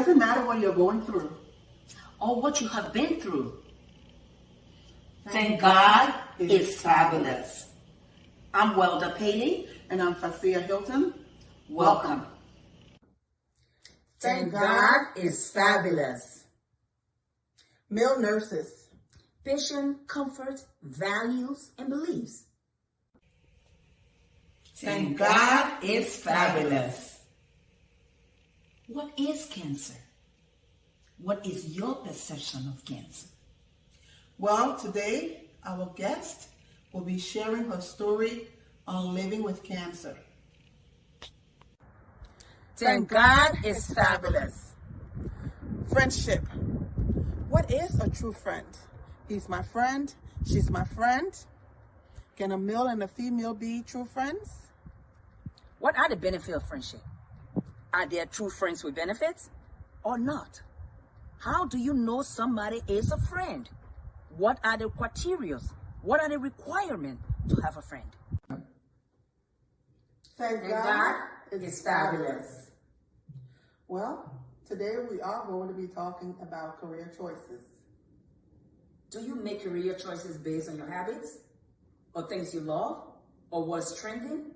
doesn't matter what you're going through or what you have been through. Thank God it's fabulous. I'm Welda Paley. And I'm Fasia Hilton. Welcome. Thank God it's fabulous. Male nurses. Patient comfort, values, and beliefs. Thank God it's fabulous. What is cancer? What is your perception of cancer? Well, today our guest will be sharing her story on living with cancer. Thank God it's fabulous. Friendship. What is a true friend? He's my friend. She's my friend. Can a male and a female be true friends? What are the benefits of friendship? Are there true friends with benefits or not? How do you know somebody is a friend? What are the criteria? What are the requirements to have a friend? Thank God it's fabulous. Well, today we are going to be talking about career choices. Do you make career choices based on your habits, or things you love, or what's trending,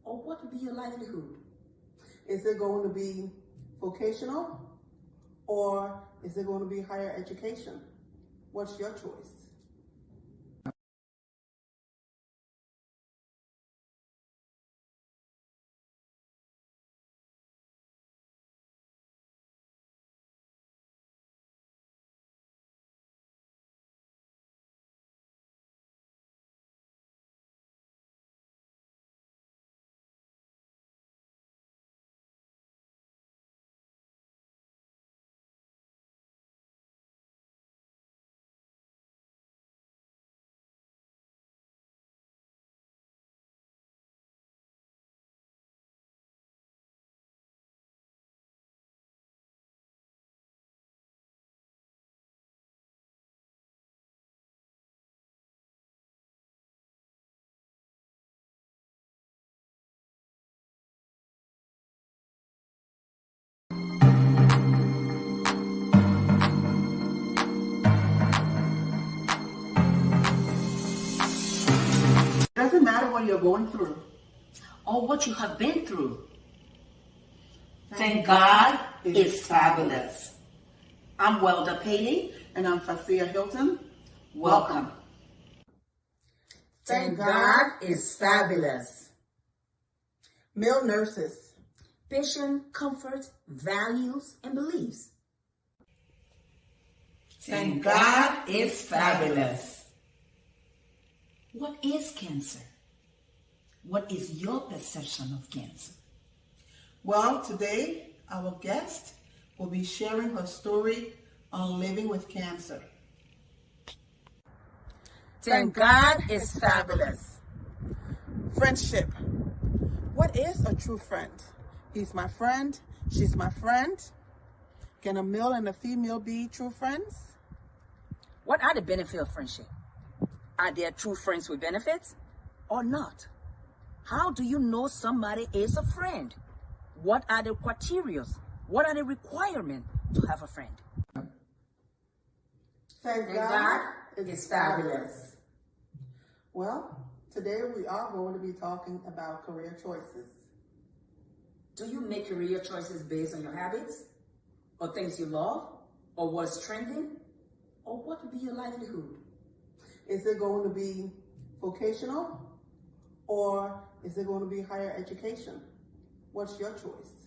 or what would be your livelihood? Is it going to be vocational, or is it going to be higher education? What's your choice? It doesn't matter what you're going through Or what you have been through. Thank God it's fabulous. I'm Welda Paley. And I'm Fasia Hilton. Welcome. Thank God it's fabulous. Male nurses. Patient comfort, values, and beliefs. Thank God it's fabulous. What is cancer? What is your perception of cancer? Well, today our guest will be sharing her story on living with cancer. Thank God it's fabulous. Friendship. What is a true friend? He's my friend. She's my friend. Can a male and a female be true friends? What are the benefits of friendship? Are there true friends with benefits or not? How do you know somebody is a friend? What are the criteria? What are the requirements to have a friend? Thank God it's fabulous. Well, today we are going to be talking about career choices. Do you make career choices based on your habits, or things you love, or what's trending, or what would be your livelihood? Is it going to be vocational, or is it going to be higher education? What's your choice?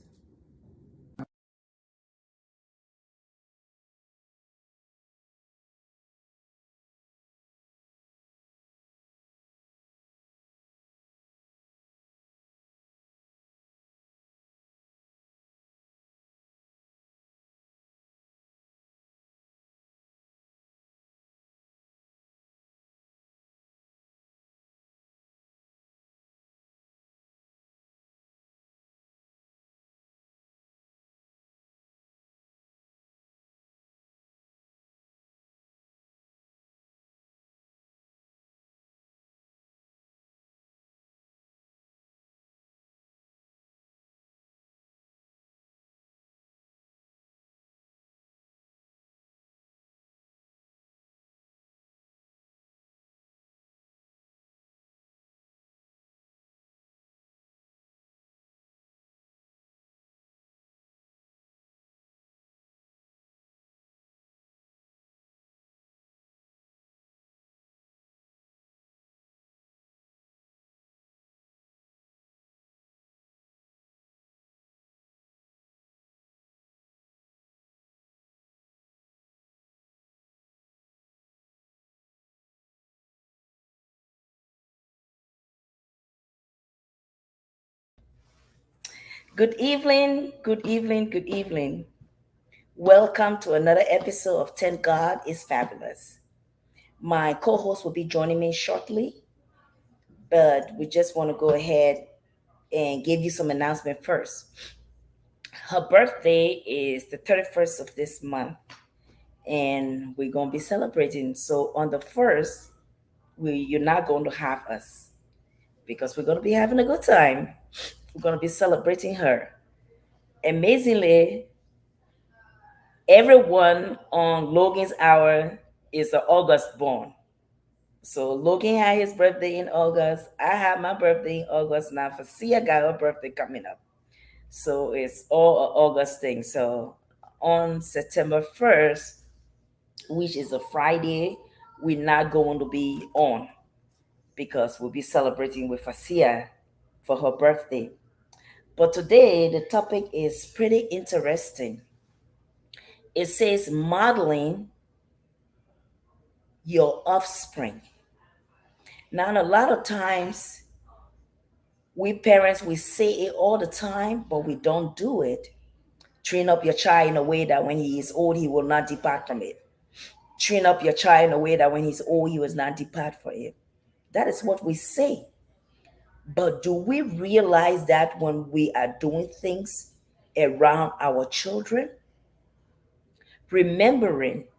Good evening, good evening, good evening. Welcome to another episode of Thank God is Fabulous. My co host will be joining me shortly, but we just want to go ahead and give you some announcement first. Her birthday is the 31st of this month, and we're going to be celebrating. So on the 1st, you're not going to have us because we're going to be having a good time. We're going to be celebrating her. Amazingly, everyone on Logan's Hour is an August born. So Logan had his birthday in August. I have my birthday in August. Now Facia got her birthday coming up. So it's all an August thing. So on September 1st, which is a Friday, we're not going to be on because we'll be celebrating with Facia for her birthday. But today the topic is pretty interesting. It says modeling your offspring. Now, a lot of times, we parents, we say it all the time, but we don't do it. Train up your child in a way that when he is old, he will not depart from it. Train up your child in a way that when he's old, he will not depart from it. That is what we say. But do we realize that when we are doing things around our children? Remembering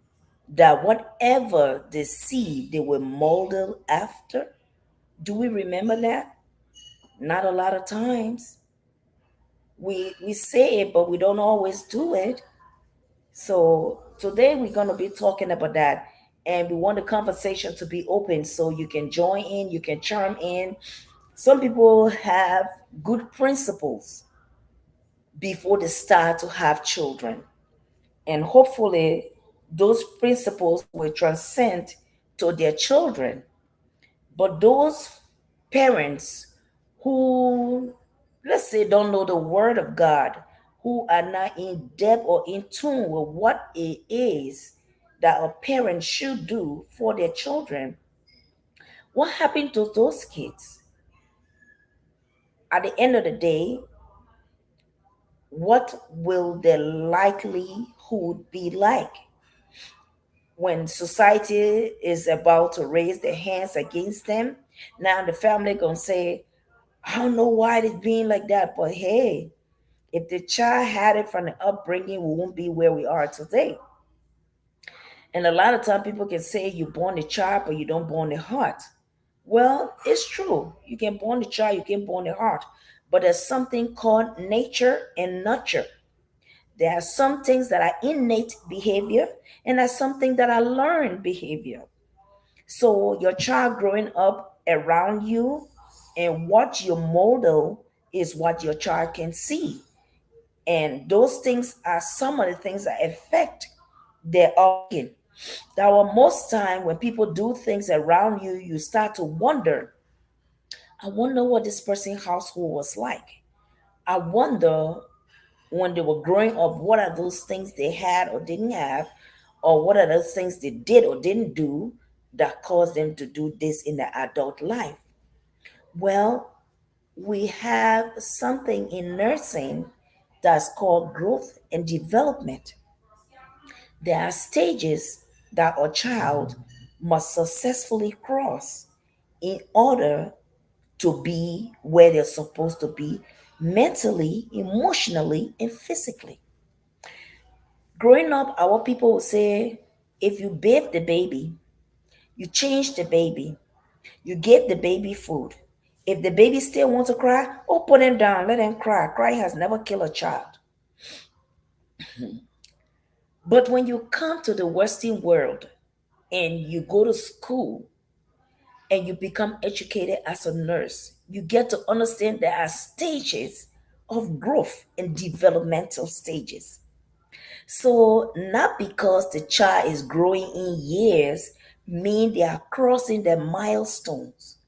that whatever they see, they will model after. Do we remember that? Not a lot of times. We say it, but we don't always do it. So today we're going to be talking about that, and we want the conversation to be open so you can join in, you can chime in. Some people have good principles before they start to have children, and hopefully those principles will transcend to their children. But those parents who, let's say, don't know the word of God, who are not in depth or in tune with what it is that a parent should do for their children, what happened to those kids? At the end of the day, what will their likelihood be like when society is about to raise their hands against them? Now the family gonna say, I don't know why it's being like that, but hey, if the child had it from the upbringing, we won't be where we are today. And a lot of time people can say you born a child, but you don't born a heart. Well, it's true. You can born a child, you can born a heart. But there's something called nature and nurture. There are some things that are innate behavior, and there's something that are learned behavior. So your child growing up around you and what you model is what your child can see. And those things are some of the things that affect their upbringing. That were most time when people do things around you, you start to wonder, I wonder what this person's household was like. I wonder when they were growing up, what are those things they had or didn't have, or what are those things they did or didn't do that caused them to do this in their adult life? Well, we have something in nursing that's called growth and development. There are stages that a child must successfully cross in order to be where they're supposed to be mentally, emotionally, and physically. Growing up, our people would say if you bathe the baby, you change the baby, you give the baby food. If the baby still wants to cry, oh, put him down, let him cry. Crying has never killed a child. But when you come to the Western world and you go to school and you become educated as a nurse, you get to understand there are stages of growth and developmental stages. So not because the child is growing in years mean they are crossing their milestones.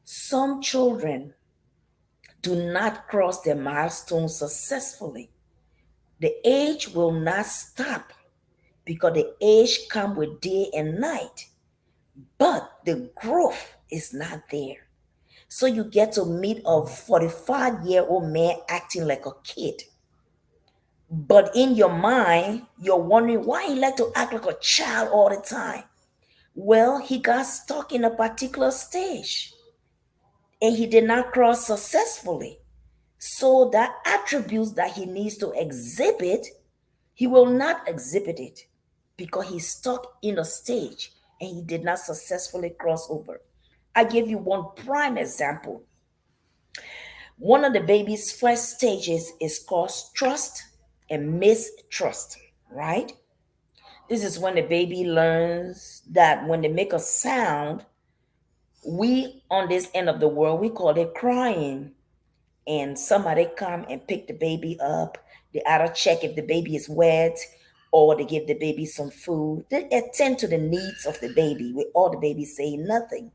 Some children do not cross their milestones successfully. The age will not stop because the age comes with day and night, but the growth is not there. So you get to meet a 45-year-old man acting like a kid. But in your mind, you're wondering why he like to act like a child all the time. Well, he got stuck in a particular stage and he did not cross successfully. So that attributes that he needs to exhibit, he will not exhibit it because he's stuck in a stage and he did not successfully cross over. I give you one prime example. One of the baby's first stages is called trust and mistrust, right? This is when the baby learns that when they make a sound, we on this end of the world, we call it crying. And somebody come and pick the baby up. They either check if the baby is wet or they give the baby some food. They attend to the needs of the baby with all the baby saying nothing.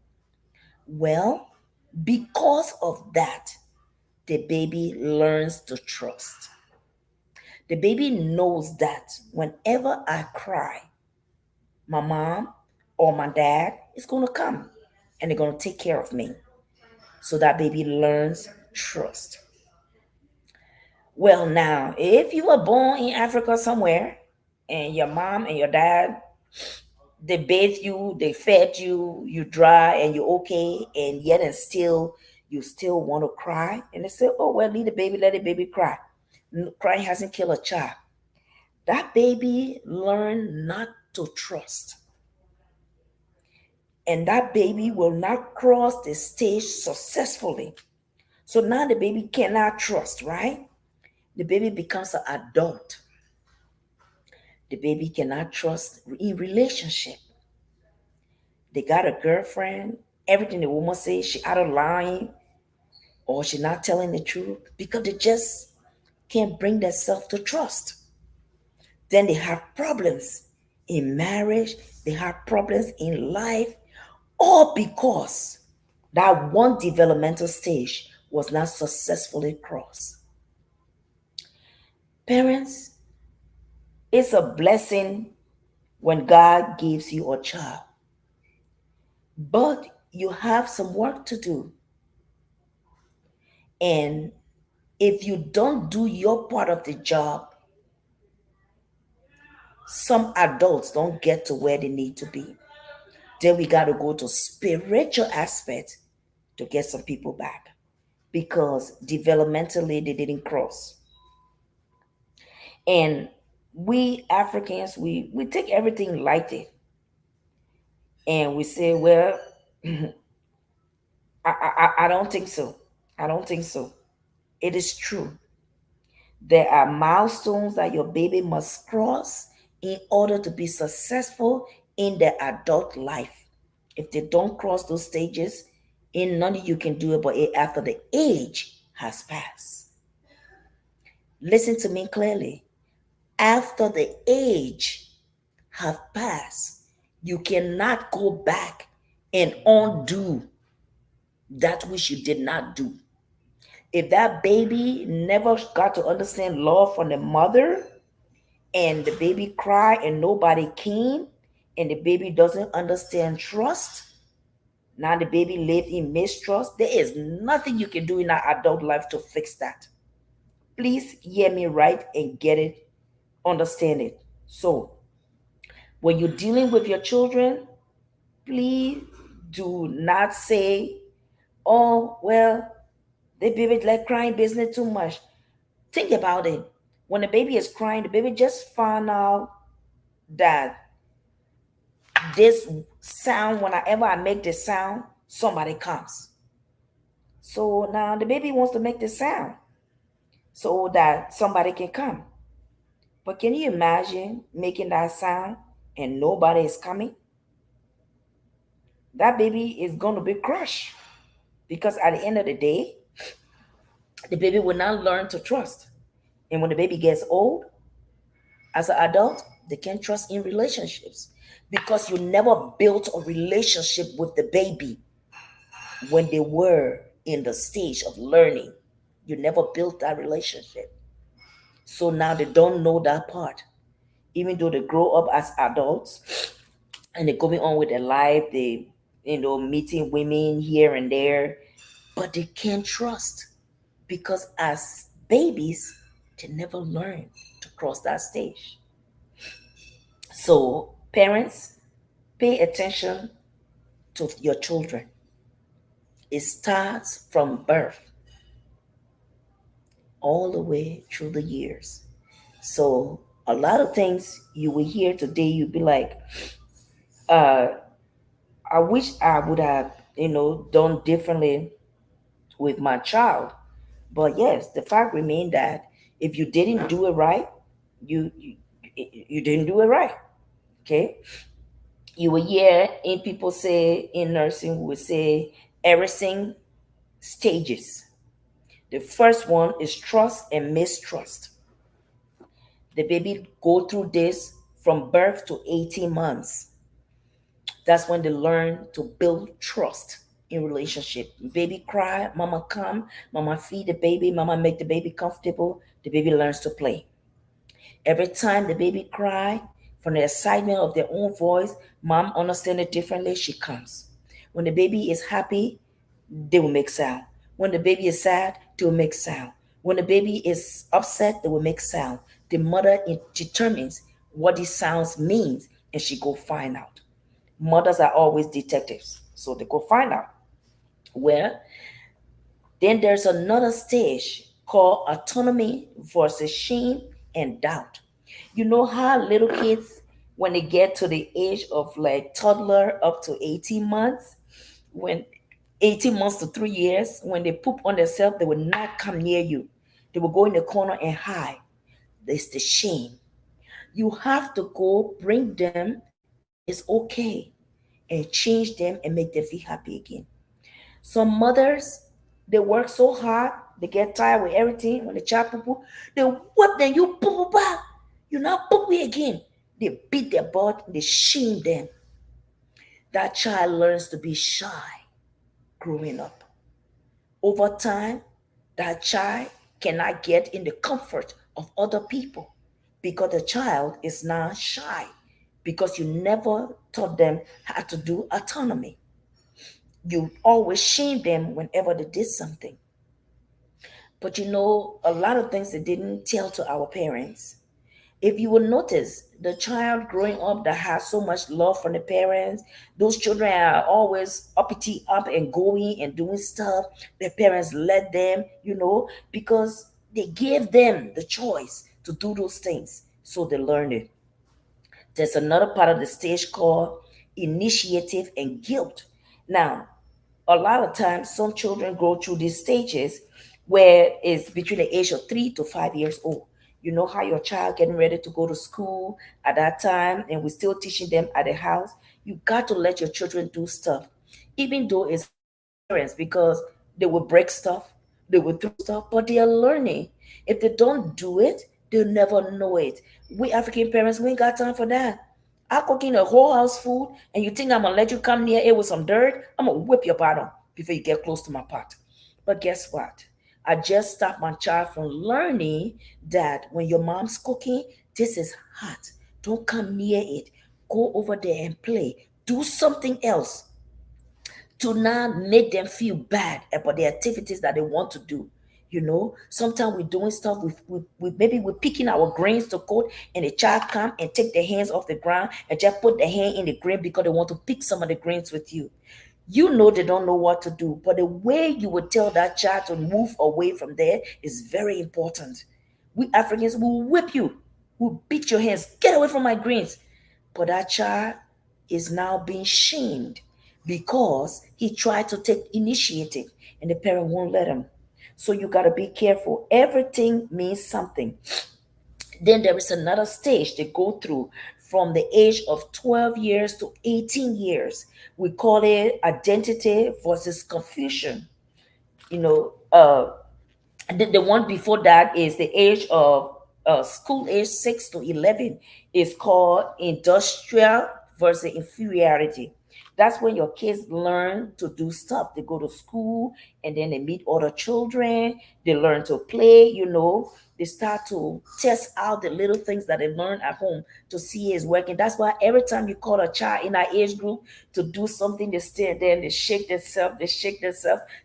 Well, because of that, the baby learns to trust. The baby knows that whenever I cry, my mom or my dad is going to come and they're going to take care of me. So that baby learns trust. Well, now, if you were born in Africa somewhere and your mom and your dad, they bathed you, they fed you, you dry and you're okay, and yet and still, you still want to cry, and they say, oh, well, leave the baby, let the baby cry. Crying hasn't killed a child. That baby learned not to trust. And that baby will not cross the stage successfully. So now the baby cannot trust, right? The baby becomes an adult. The baby cannot trust in relationship. They got a girlfriend. Everything the woman says, she out of line or she not telling the truth because they just can't bring themselves to trust. Then they have problems in marriage. They have problems in life, all because that one developmental stage was not successfully crossed. Parents, it's a blessing when God gives you a child, but you have some work to do. And if you don't do your part of the job, some adults don't get to where they need to be. Then we got to go to spiritual aspect to get some people back because developmentally they didn't cross. And we Africans, we take everything lightly and we say, well, I don't think so. I don't think so. It is true. There are milestones that your baby must cross in order to be successful in their adult life. If they don't cross those stages, ain't nothing you can do about it after the age has passed. Listen to me clearly. After the age have passed, you cannot go back and undo that which you did not do. If that baby never got to understand love from the mother and the baby cry and nobody came and the baby doesn't understand trust, now the baby live in mistrust, there is nothing you can do in our adult life to fix that. Please hear me right and get it, understand it. So when you're dealing with your children, please do not say, oh, well, the baby like crying business too much. Think about it. When the baby is crying, the baby just found out that this sound, whenever I make this sound, somebody comes. So now the baby wants to make this sound so that somebody can come. But can you imagine making that sound and nobody is coming? That baby is going to be crushed because at the end of the day, the baby will not learn to trust. And when the baby gets old, as an adult, they can't trust in relationships because you never built a relationship with the baby when they were in the stage of learning. You never built that relationship. So now they don't know that part. Even though they grow up as adults and they're going on with their life, they, meeting women here and there. but they can't trust because as babies, they never learn to cross that stage. So, parents, pay attention to your children. It starts from birth all the way through the years. So, a lot of things you will hear today, you'll be like, uh, I wish I would have, done differently with my child. But yes, the fact remains that if you didn't do it right, you you didn't do it right. Okay, you will hear in people say in nursing, we would say everything stages. The first one is trust and mistrust. The baby go through this from birth to 18 months. That's when they learn to build trust in relationship. Baby cry, mama come, mama feed the baby, mama make the baby comfortable, the baby learns to play. Every time the baby cry, from the excitement of their own voice, mom understand it differently, she comes. When the baby is happy, they will make sound. When the baby is sad, they will make sound. When the baby is upset, they will make sound. The mother determines what these sounds means and she go find out. Mothers are always detectives, so they go find out. Well, then there's another stage called autonomy versus shame and doubt. You know how little kids, when they get to the age of like toddler up to 18 months, when 18 months to 3 years, when they poop on themselves, they will not come near you. They will go in the corner and hide. There's the shame. You have to go bring them, and it's okay, and change them and make them feel happy again. Some mothers, they work so hard, they get tired with everything. When the child poo poo, they whip them, you poo poo back. You not poo poo again. They beat their butt, they shame them. That child learns to be shy growing up. Over time, that child cannot get in the comfort of other people because the child is now shy because you never taught them how to do autonomy. You always shame them whenever they did something. But a lot of things they didn't tell to our parents. If you will notice, the child growing up that has so much love from the parents, those children are always uppity up and going and doing stuff. Their parents let them, because they gave them the choice to do those things. So they learn it. There's another part of the stage called initiative and guilt. Now, a lot of times some children go through these stages where it's between the age of 3 to 5 years old. You know how your child getting ready to go to school at that time and we're still teaching them at the house. You got to let your children do stuff, even though it's hard for parents because they will break stuff, they will throw stuff, but they are learning. If they don't do it, they'll never know it. We African parents, we ain't got time for that. I cooking a whole house food and you think I'm gonna let you come near it with some dirt? I'm gonna whip your bottom before you get close to my pot. But guess what? I just stopped my child from learning that when your mom's cooking, this is hot. Don't come near it. Go over there and play. Do something else to not make them feel bad about the activities that they want to do. Sometimes we're doing stuff, maybe we're picking our grains to coat, and the child come and take their hands off the ground and just put their hand in the grain because they want to pick some of the grains with you. They don't know what to do, but the way you would tell that child to move away from there is very important. We Africans will whip you, will beat your hands, get away from my greens. But that child is now being shamed because he tried to take initiative and the parent won't let him. So you got to be careful. Everything means something. Then there is another stage they go through from the age of 12 years to 18 years. We call it identity versus confusion. You know, uh, the one before that is the age of school age 6 to 11 is called industrial versus inferiority. That's when your kids learn to do stuff. They go to school and then they meet other children. They learn to play, They start to test out the little things that they learn at home to see is working. That's why every time you call a child in our age group to do something, they stand there and they shake themselves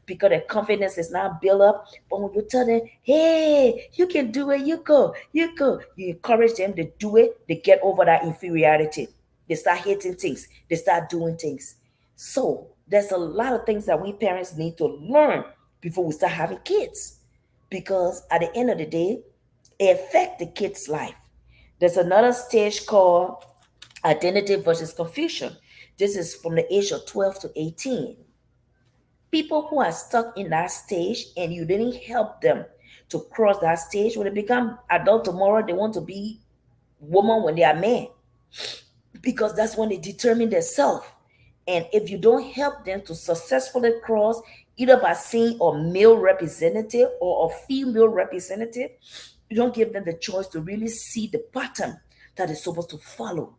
because their confidence is now built up. But when you tell them, hey, you can do it, you go, you encourage them to do it, they get over that inferiority. They start hating things. They start doing things. So there's a lot of things that we parents need to learn before we start having kids. Because at the end of the day, it affects the kid's life. There's another stage called identity versus confusion. This is from the age of 12 to 18. People who are stuck in that stage and you didn't help them to cross that stage, when they become adult tomorrow, they want to be woman when they are men, because that's when they determine themselves. And if you don't help them to successfully cross, either by seeing a male representative or a female representative, you don't give them the choice to really see the pattern that is supposed to follow.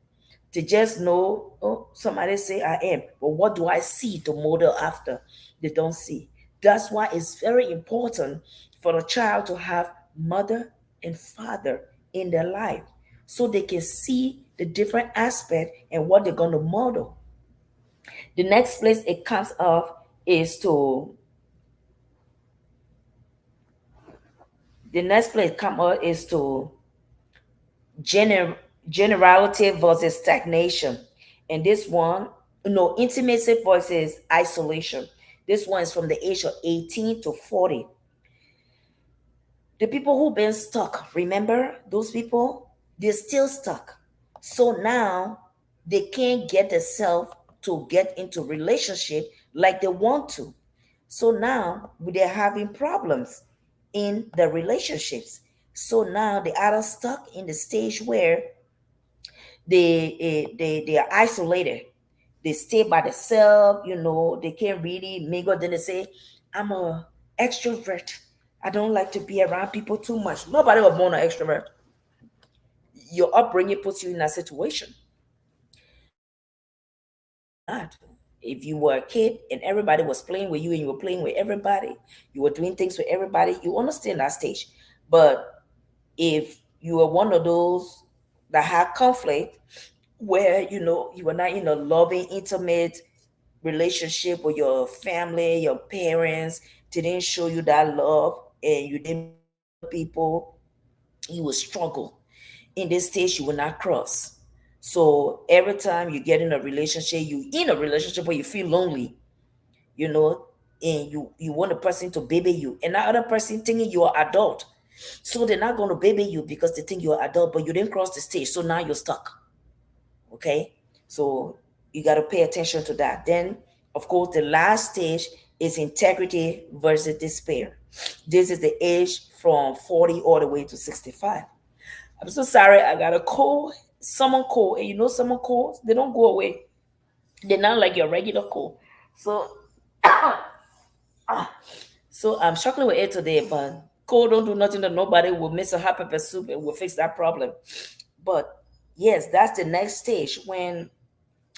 They just know, oh, somebody say I am, but what do I see to model after? They don't see. That's why it's very important for a child to have mother and father in their life so they can see the different aspect and what they're going to model. The next place it comes up is to the next place come up is to gener- generality versus stagnation. And this one, intimacy versus isolation. This one is from the age of 18 to 40. The people who've been stuck, remember those people? They're still stuck. So now they can't get themselves to get into relationship like they want to. So now they're having problems in the relationships. So now they are stuck in the stage where they are isolated. They stay by themselves, they can't really mingle. Then they say, I'm a extrovert. I don't like to be around people too much. Nobody was born an extrovert. Your upbringing puts you in that situation. You're not. If you were a kid and everybody was playing with you and you were playing with everybody, you were doing things with everybody, you understand that stage. But if you were one of those that had conflict, where you were not in a loving, intimate relationship with your family, your parents, they didn't show you that love, and you didn't meet other people, you will struggle. In this stage, you will not cross. So every time you get in a relationship, you in a relationship where you feel lonely, you know, and you want a person to baby you, and that other person thinking you are adult. So they're not going to baby you because they think you're adult, but you didn't cross the stage. So now you're stuck. Okay, so you got to pay attention to that. Then of course the last stage is integrity versus despair. This is the age from 40 all the way to 65. I'm so sorry, I got a cold. Someone cold, and someone cold, they don't go away. They're not like your regular cold. So so I'm struggling with it today, but cold don't do nothing to nobody. Will miss a hot pepper soup and will fix that problem. But yes, that's the next stage when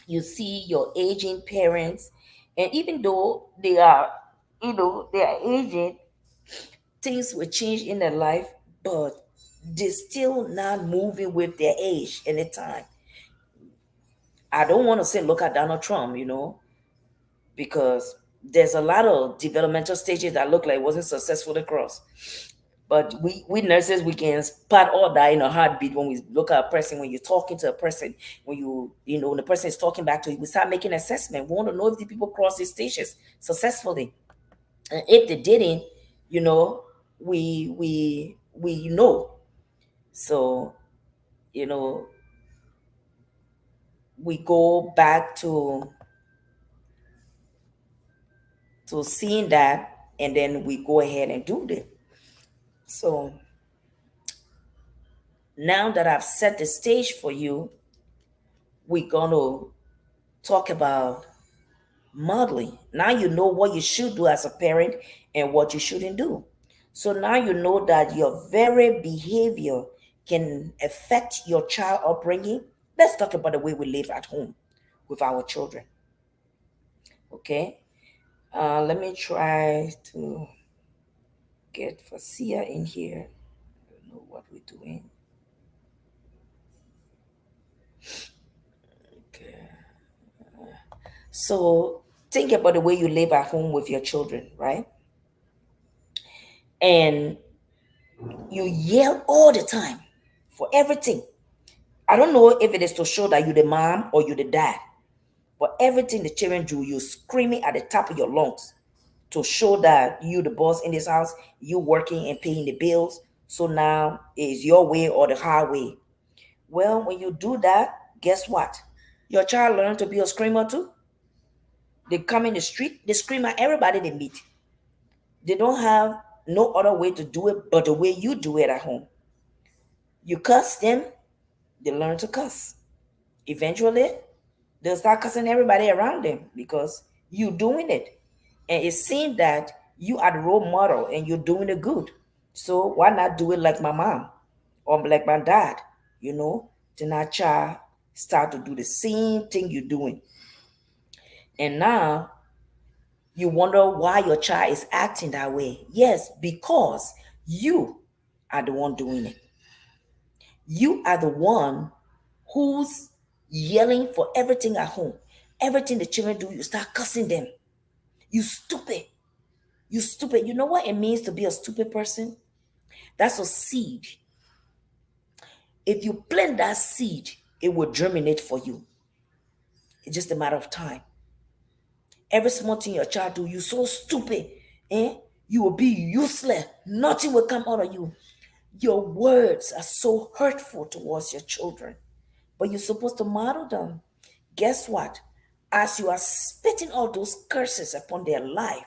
you see your aging parents, and even though they are aging, things will change in their life, but they're still not moving with their age anytime. I don't want to say look at Donald Trump, because there's a lot of developmental stages that look like it wasn't successful across. But we nurses, we can spot all that in a heartbeat when we look at a person, when you're talking to a person, when the person is talking back to you, we start making assessment. We want to know if the people cross these stages successfully. And if they didn't, you know, we know. So, you know, we go back to seeing that, and then we go ahead and do it. So now that I've set the stage for you, we're gonna talk about modeling. Now you know what you should do as a parent and what you shouldn't do. So now you know that your very behavior can affect your child upbringing. Let's talk about the way we live at home with our children. Okay. Let me try to get Facia in here. I don't know what we're doing. Okay. So think about the way you live at home with your children, right? And you yell all the time for everything. I don't know if it is to show that you're the mom or you're the dad, but everything the children do, you're screaming at the top of your lungs to show that you the boss in this house, you working and paying the bills. So now it's your way or the highway. Well, when you do that, guess what? Your child learn to be a screamer too. They come in the street, they scream at everybody they meet. They don't have no other way to do it but the way you do it at home. You cuss them, they learn to cuss. Eventually, they'll start cussing everybody around them because you doing it. And it seems that you are the role model and you're doing it good. So why not do it like my mom or like my dad? You know, then our child start to do the same thing you're doing. And now you wonder why your child is acting that way. Yes, because you are the one doing it. You are the one who's yelling for everything at home. Everything the children do, you start cussing them. You stupid. You stupid. You know what it means to be a stupid person? That's a seed. If you plant that seed, it will germinate for you. It's just a matter of time. Every small thing your child do, you so stupid. Eh? You will be useless. Nothing will come out of you. Your words are so hurtful towards your children, but you're supposed to model them. Guess what? As you are spitting all those curses upon their life,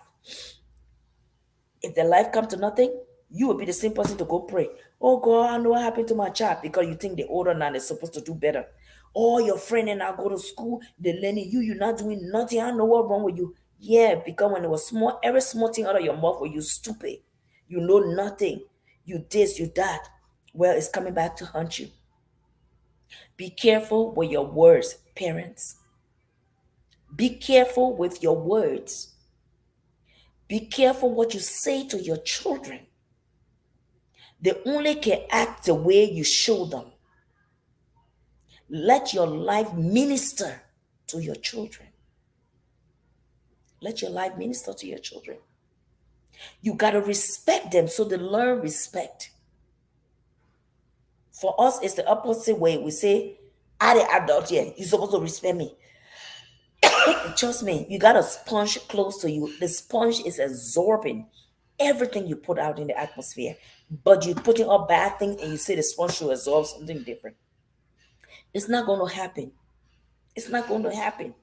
if their life come to nothing, you will be the same person to go pray. Oh God, I know what happened to my child because you think they're older now, they're supposed to do better. Oh, your friend and I go to school, they're learning you, you're not doing nothing. I know what's wrong with you. Yeah, because when it was small, every small thing out of your mouth was you stupid. You know nothing. You this, you that. Well, it's coming back to haunt you. Be careful with your words, parents. Be careful with your words. Be careful what you say to your children. They only can act the way you show them. Let your life minister to your children. Let your life minister to your children. You got to respect them so they learn respect. For us, it's the opposite way. We say, I the adult here, you're supposed to respect me. Trust me, you got a sponge close to you. The sponge is absorbing everything you put out in the atmosphere. But you're putting up bad things and you say the sponge should absorb something different. It's not going to happen. It's not going to happen.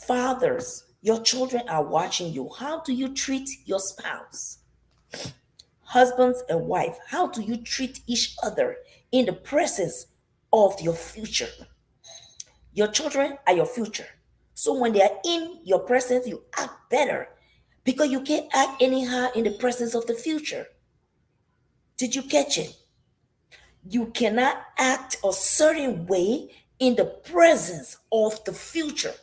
Fathers, your children are watching you. How do you treat your spouse? Husbands and wife, how do you treat each other in the presence of your future? Your children are your future. So when they are in your presence, you act better because you can't act anyhow in the presence of the future. Did you catch it? You cannot act a certain way in the presence of the future.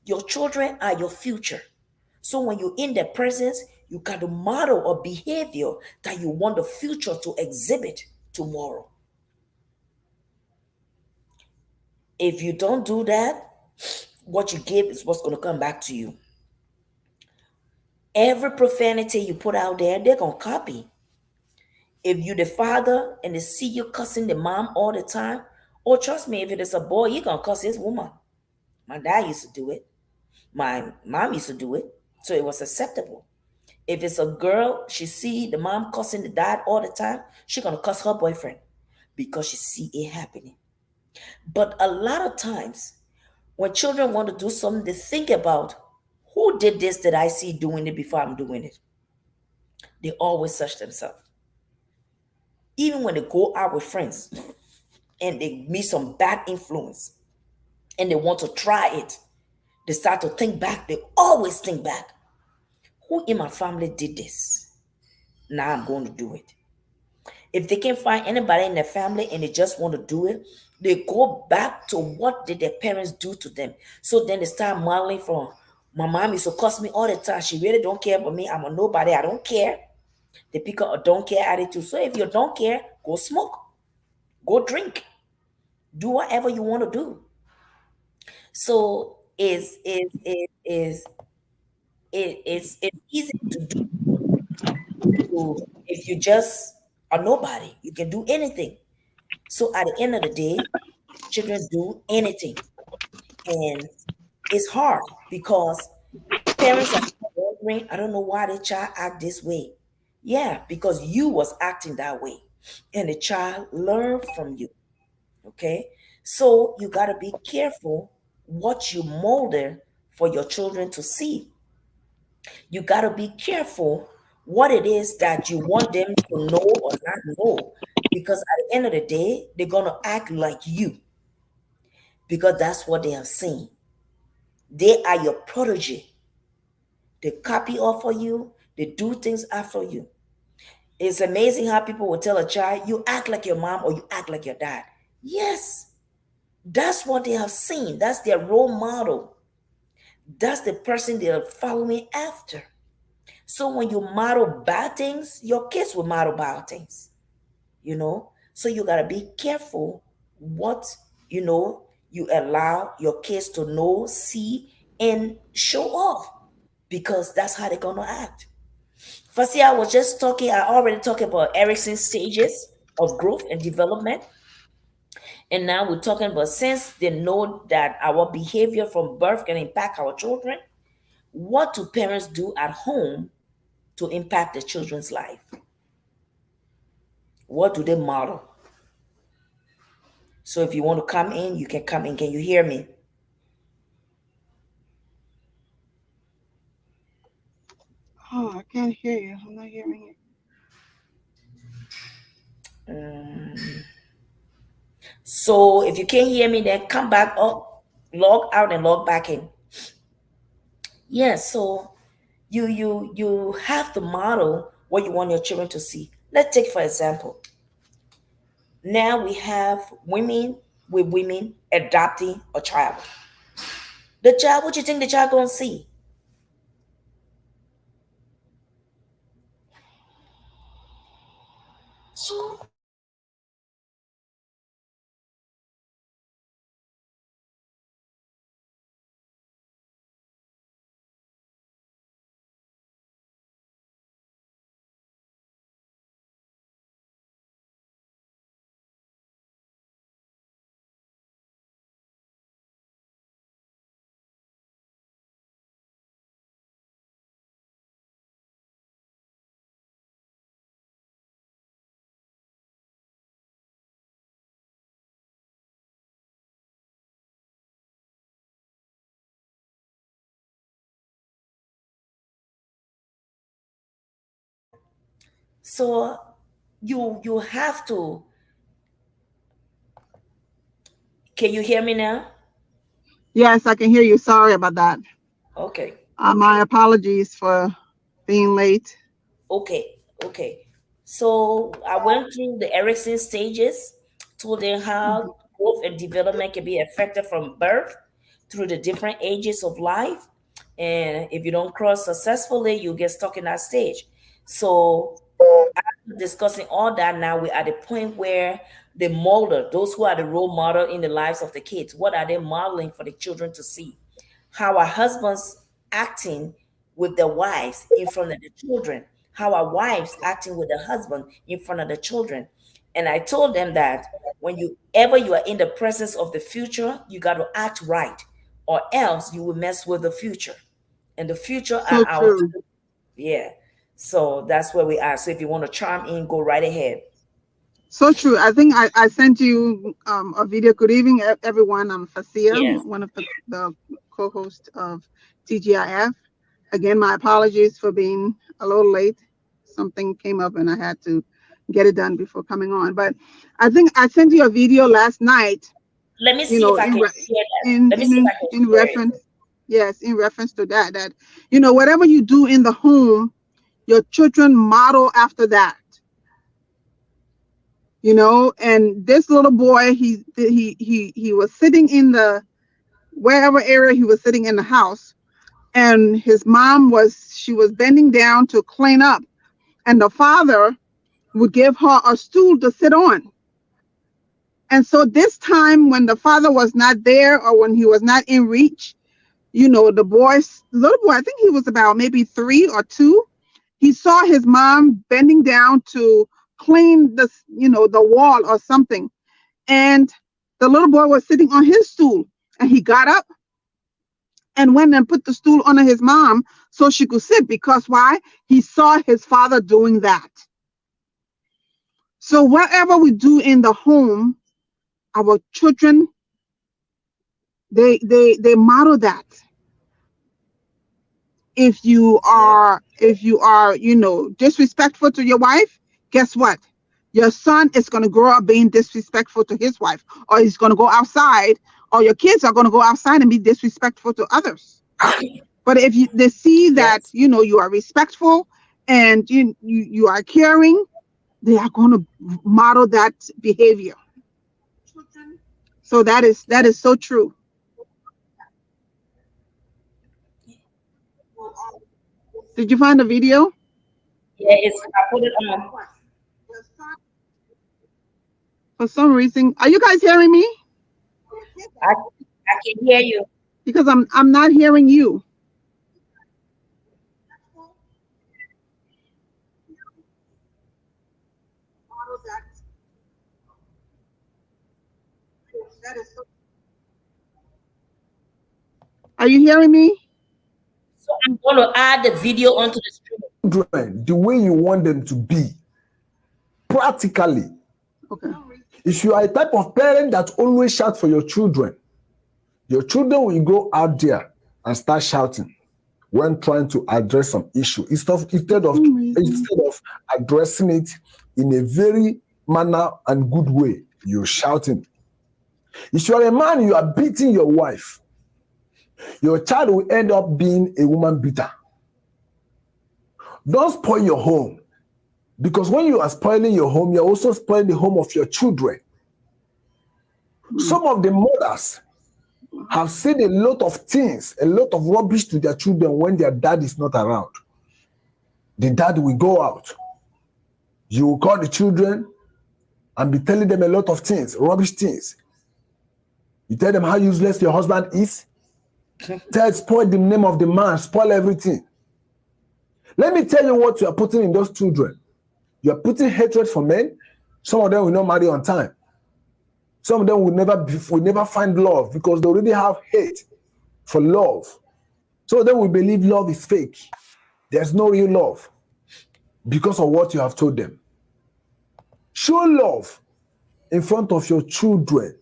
Your children are your future. So when you're in their presence, you got to model a behavior that you want the future to exhibit tomorrow. If you don't do that, what you give is what's going to come back to you. Every profanity you put out there, they're going to copy. If you the father and they see you cussing the mom all the time, oh, trust me, if it is a boy, you're going to cuss his woman. My dad used to do it. My mom used to do it. So it was acceptable. If it's a girl, she see the mom cussing the dad all the time, she going to cuss her boyfriend because she see it happening. But a lot of times, when children want to do something, they think about who did this that I see doing it before I'm doing it. They always search themselves. Even when they go out with friends and they meet some bad influence and they want to try it, they start to think back. They always think back. Who in my family did this? Now I'm going to do it. If they can't find anybody in their family and they just want to do it, they go back to what did their parents do to them. So then they start modeling from My mom used to cuss me all the time. She really don't care about me. I'm a nobody. I don't care. They pick up a don't care attitude. So if you don't care, go smoke, go drink, do whatever you want to do. So it's easy to do if you just are nobody. You can do anything. So at the end of the day, children do anything. And it's hard because parents are wondering, I don't know why the child act this way. Yeah, because you was acting that way. And the child learned from you. Okay. So you gotta be careful what you mold for your children to see. You gotta be careful what it is that you want them to know or not know. Because at the end of the day, they're gonna act like you because that's what they have seen. They are your protege. They copy off of you, they do things after you. It's amazing how people will tell a child, you act like your mom or you act like your dad. Yes, that's what they have seen. That's their role model. That's the person they are following after. So when you model bad things, your kids will model bad things, you know? So you got to be careful what, you allow your kids to know, see, and show off because that's how they're going to act. First, I was just talking, I already talked about Erickson's stages of growth and development. And now we're talking about since they know that our behavior from birth can impact our children, what do parents do at home to impact the children's life? What do they model? So if you want to come in, you can come in. Can you hear me? Oh, I can't hear you. I'm not hearing you. So if you can't hear me, then come back up, log out and log back in. Yeah, so you have to model what you want your children to see. Let's take for example. Now we have women adopting a child. The child, what you think the child gonna see? So you have to. Can you hear me now? Yes, I can hear you. Sorry about that. Okay. My apologies for being late. Okay, okay. So I went through the Erickson stages, told them Mhm. how growth and development can be affected from birth through the different ages of life. And if you don't cross successfully, you get stuck in that stage. So after discussing all that, now we're at the point where the molder, those who are the role model in the lives of the kids, what are they modeling for the children to see? How are husbands acting with their wives in front of the children? How are wives acting with the husband in front of the children? And I told them that when you are in the presence of the future, you got to act right, or else you will mess with the future. And the future are So our true. children. Yeah. So that's where we are. So if you want to chime in, go right ahead. So true. I think I sent you a video. Good evening, everyone. I'm Fasia, Yes. one of the co-hosts of TGIF. Again, my apologies for being a little late. Something came up and I had to get it done before coming on. But I think I sent you a video last night. Let me You see if know, I can hear that. in Let me see if in I can in hear it. reference, yes, in reference to that, whatever you do in the home, your children model after that. And this little boy, he was sitting in the wherever area he was sitting in the house, and his mom she was bending down to clean up, and the father would give her a stool to sit on. And so this time when the father was not there, or when he was not in reach, the little boy, I think he was about maybe 3 or 2, he saw his mom bending down to clean the wall or something. And the little boy was sitting on his stool, and he got up and went and put the stool under his mom so she could sit, because why? He saw his father doing that. So whatever we do in the home, our children, they model that. Yep. If you are disrespectful to your wife, guess what? Your son is going to grow up being disrespectful to his wife, or he's going to go outside, or your kids are going to go outside and be disrespectful to others. But if they see that Yes. you are respectful, and you are caring, they are going to model that behavior. So that is so true. Did you find the video? Yeah, it's I put it on. For some reason, are you guys hearing me? I can hear you. Because I'm not hearing you. Are you hearing me? So I'm going to add the video onto the stream. Children the way you want them to be practically. Okay. If you are a type of parent that always shout for your children will go out there and start shouting when trying to address some issue For some reason. instead of addressing it in a very manner and good way. You're shouting. If you are a man, you are beating your wife, your child will end up being a woman beater. Don't spoil your home, because when you are spoiling your home, you're also spoiling the home of your children. Hmm. Some of the mothers have said a lot of things, a lot of rubbish to their children when their dad is not around. The dad will go out. You will call the children and be telling them a lot of things, rubbish things. You tell them how useless your husband is. Spoil the name of the man, spoil everything. Let me tell you what you are putting in those children. You are putting hatred for men. Some of them will not marry on time. Some of them will never find love because they already have hate for love. Some of them will believe love is fake. There's no real love because of what you have told them. Show love in front of your children.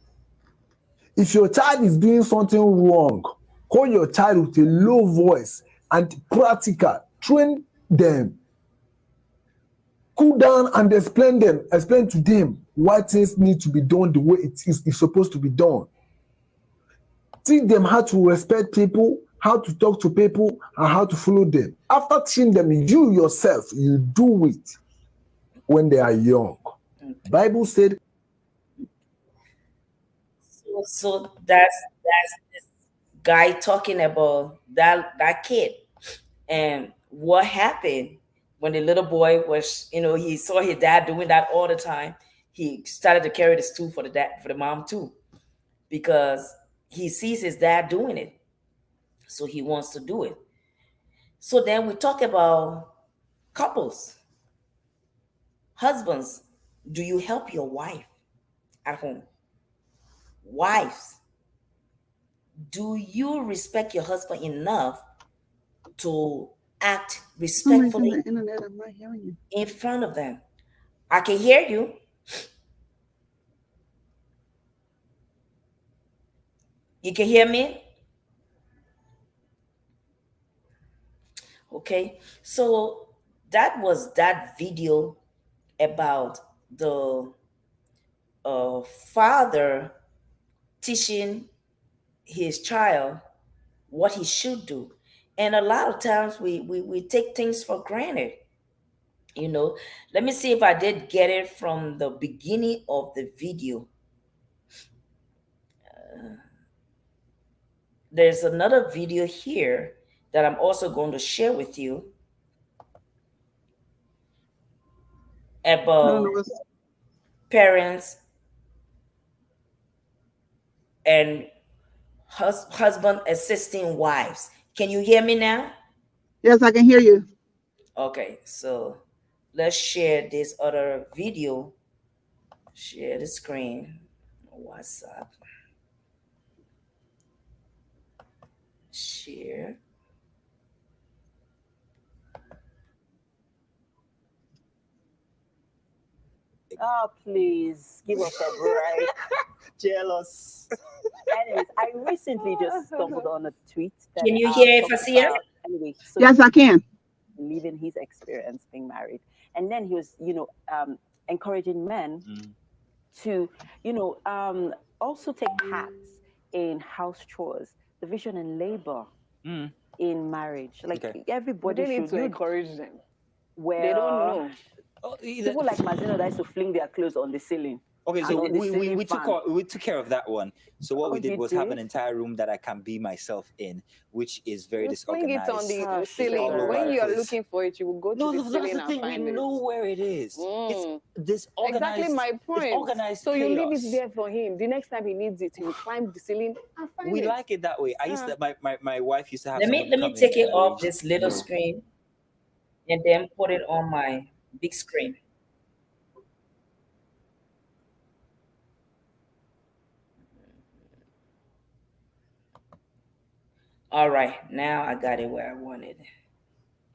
If your child is doing something wrong, call your child with a low voice and practical. Train them. Cool down and explain to them why things need to be done the way it's supposed to be done. Teach them how to respect people, how to talk to people, and how to follow them. After teaching them, you yourself, you do it when they are young. Bible said, So that's this guy talking about that kid and what happened when the little boy was, he saw his dad doing that all the time. He started to carry the stool for the dad, for the mom too, because he sees his dad doing it, so he wants to do it. So then we talk about couples, husbands. Do you help your wife at home? Wives, do you respect your husband enough to act For some reason, respectfully the internet, I'm not hearing you. in front of them? I can hear you. You can hear me? Okay. So that was that video about the father teaching his child what he should do. And a lot of times we take things for granted. You know, let me see if I did get it from the beginning of the video. There's another video here that I'm also going to share with you I don't know about what's. parents and husband assisting wives. Can you hear me now? Yes, I can hear you. Okay, so let's share this other video. Share the screen. WhatsApp. Share. Oh, please give us a break. Jealous. Anyways, I recently just stumbled on a tweet that Can you hear talked Fasia? about, anyway, so Yes, I can. living his experience being married. And then he was, encouraging men Mm. to, also take parts in house chores, division and labor Mm. in marriage. Like Okay. We everybody don't need should. to You encourage them. They don't well, know. Oh, people like Mazino that used to fling their clothes on the ceiling okay, and so on the we, ceiling we took fan. we took care of that one. So what Oh, we did you was have an did? entire room that I can be myself in, which is very You fling it on disorganized. Ah, the It's all ceiling. over When the sugar. you're place. looking for it, you will go to No, the that's ceiling the and thing. We find it. know where it is. It's Mm. Exactly disorganized. my It's point. organized So you leave it chaos. there for him. The next time he needs it, he will climb the ceiling and find We it. like it that way. I used Ah. to my wife used to have Let me somebody let me come in take it and off arrange this little the room. screen and then put it on my big screen. All right, now I got it where I wanted.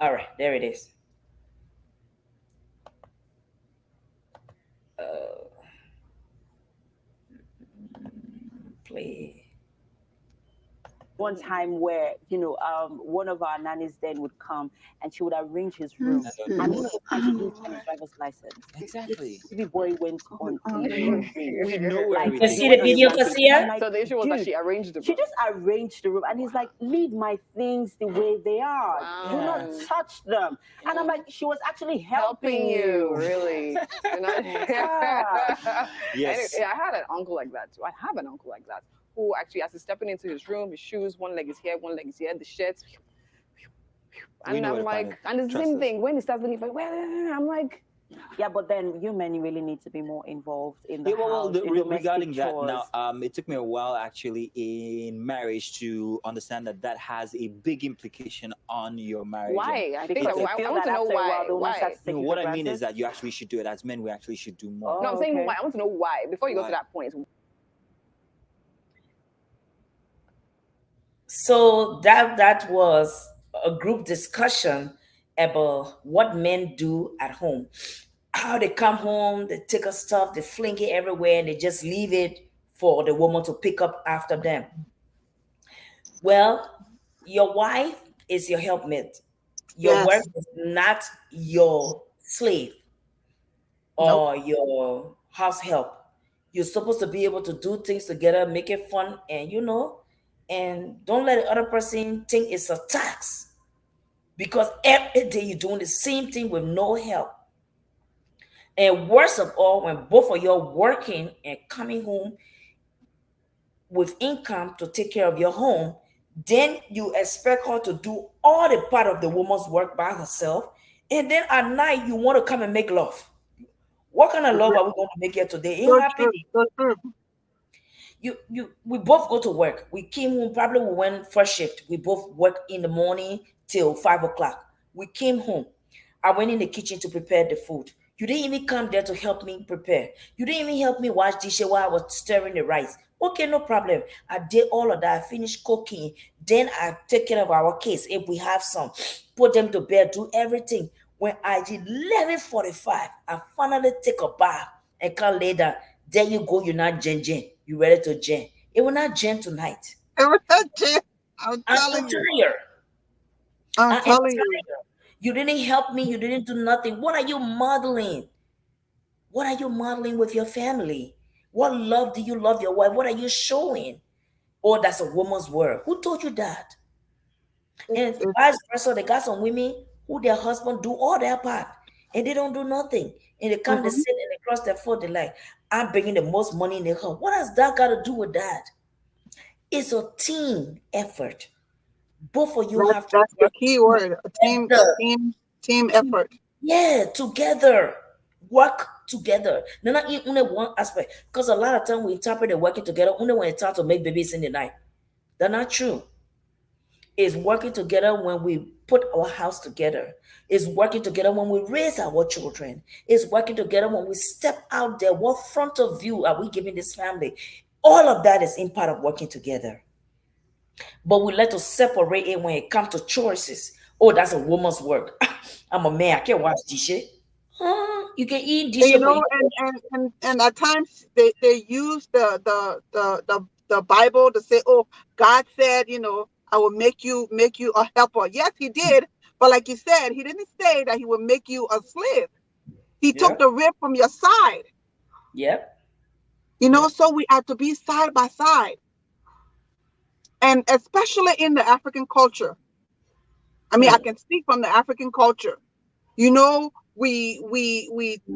All right, there it is. Uh, play. One time where one of our nannies then would come and she would arrange his room, This and most of is the time she didn't check his driver's license. Exactly. This baby boy went going on a on. rampage. We know where Like You he everything see the went on a video, is. rampage, and I'm Fasia? like, So the issue was that dude, she arranged the she room. just arranged the room, and he's like, leave my things the way they are. Do not Yeah. touch them. And I'm like, she was actually helping Helping you, you. really. You know? Ah. Anyway, Yes. I had an uncle like that too. I have an uncle like that who actually, as he's stepping into his room, his shoes, one leg is here, one leg is here, the shirts. We And know where I'm to find like, it. and it's the Trust same us. thing. When he starts looking for, well, I'm like, Yeah, but then you men really need to be more involved in the Yeah, well, house, in domestic regarding that chores. now, it took me a while actually in marriage to understand that that has a big implication on your marriage, and why? I think Because it's I, you a, I feel want that to know after a while, why. the woman Why? starts no. taking What for I mean is granted. that you actually should do it. As men, we actually should do more. No, I'm Oh, saying okay. why. I want to know why. Before you go to Why? that point, So that was a group discussion about what men do at home. How they come home, they take a stuff, they fling it everywhere, and they just leave it for the woman to pick up after them. Well, your wife is your helpmate. Your work Yes. is not your slave Nope. or your house help. You're supposed to be able to do things together, make it fun, and and don't let the other person think it's a tax because every day you're doing the same thing with no help. And worst of all, when both of you are working and coming home with income to take care of your home, then you expect her to do all the part of the woman's work by herself. And then at night, you want to come and make love. What kind of love are we going to make here today? Ain't So true. happening. So true. We both go to work. We came home, probably we went first shift. We both work in the morning till 5 o'clock. We came home. I went in the kitchen to prepare the food. You didn't even come there to help me prepare. You didn't even help me wash dishes while I was stirring the rice. Okay, no problem. I did all of that. I finished cooking. Then I take care of our kids if we have some. Put them to bed, do everything. When I did 11:45, I finally take a bath and come later. There you go, you're not Jen Jen. You ready to Jen. It will not Jen tonight. I'm I'm telling you. tired. I I'm am telling you. tired. You didn't help me. You didn't do nothing. What are you modeling? What are you modeling with your family? What love do you love your wife? What are you showing? Oh, that's a woman's word. Who told you that? And It's vice versa, they got some women who their husband do all their part and they don't do nothing. And they come, they mhm. sit and they cross their foot. They're like, I'm bringing the most money in the house. What has that got to do with that? It's a team effort. Both of you have to That's the work key word. together. Team effort. Yeah, together. Work together. No, not in only one aspect. Because a lot of time we interpret the working together only when it's time to make babies in the night. That's not true. It's working together when we put our house together. It's working together when we raise our children. It's working together when we step out there. What front of view are we giving this family? All of that is in part of working together. But we like to separate it when it comes to choices. Oh, that's a woman's work. I'm a man. I can't wash dishes. You can eat And, dishes, but you can't. and at times they use the Bible to say, oh, God said, I will make you a helper. Yes, he did. But like you said, he didn't say that he would make you a slave. He took Yep, the rib from your side, yep, yep. so we have to be side by side. And especially in the African culture. I mean, I Hmm. can speak from the African culture. We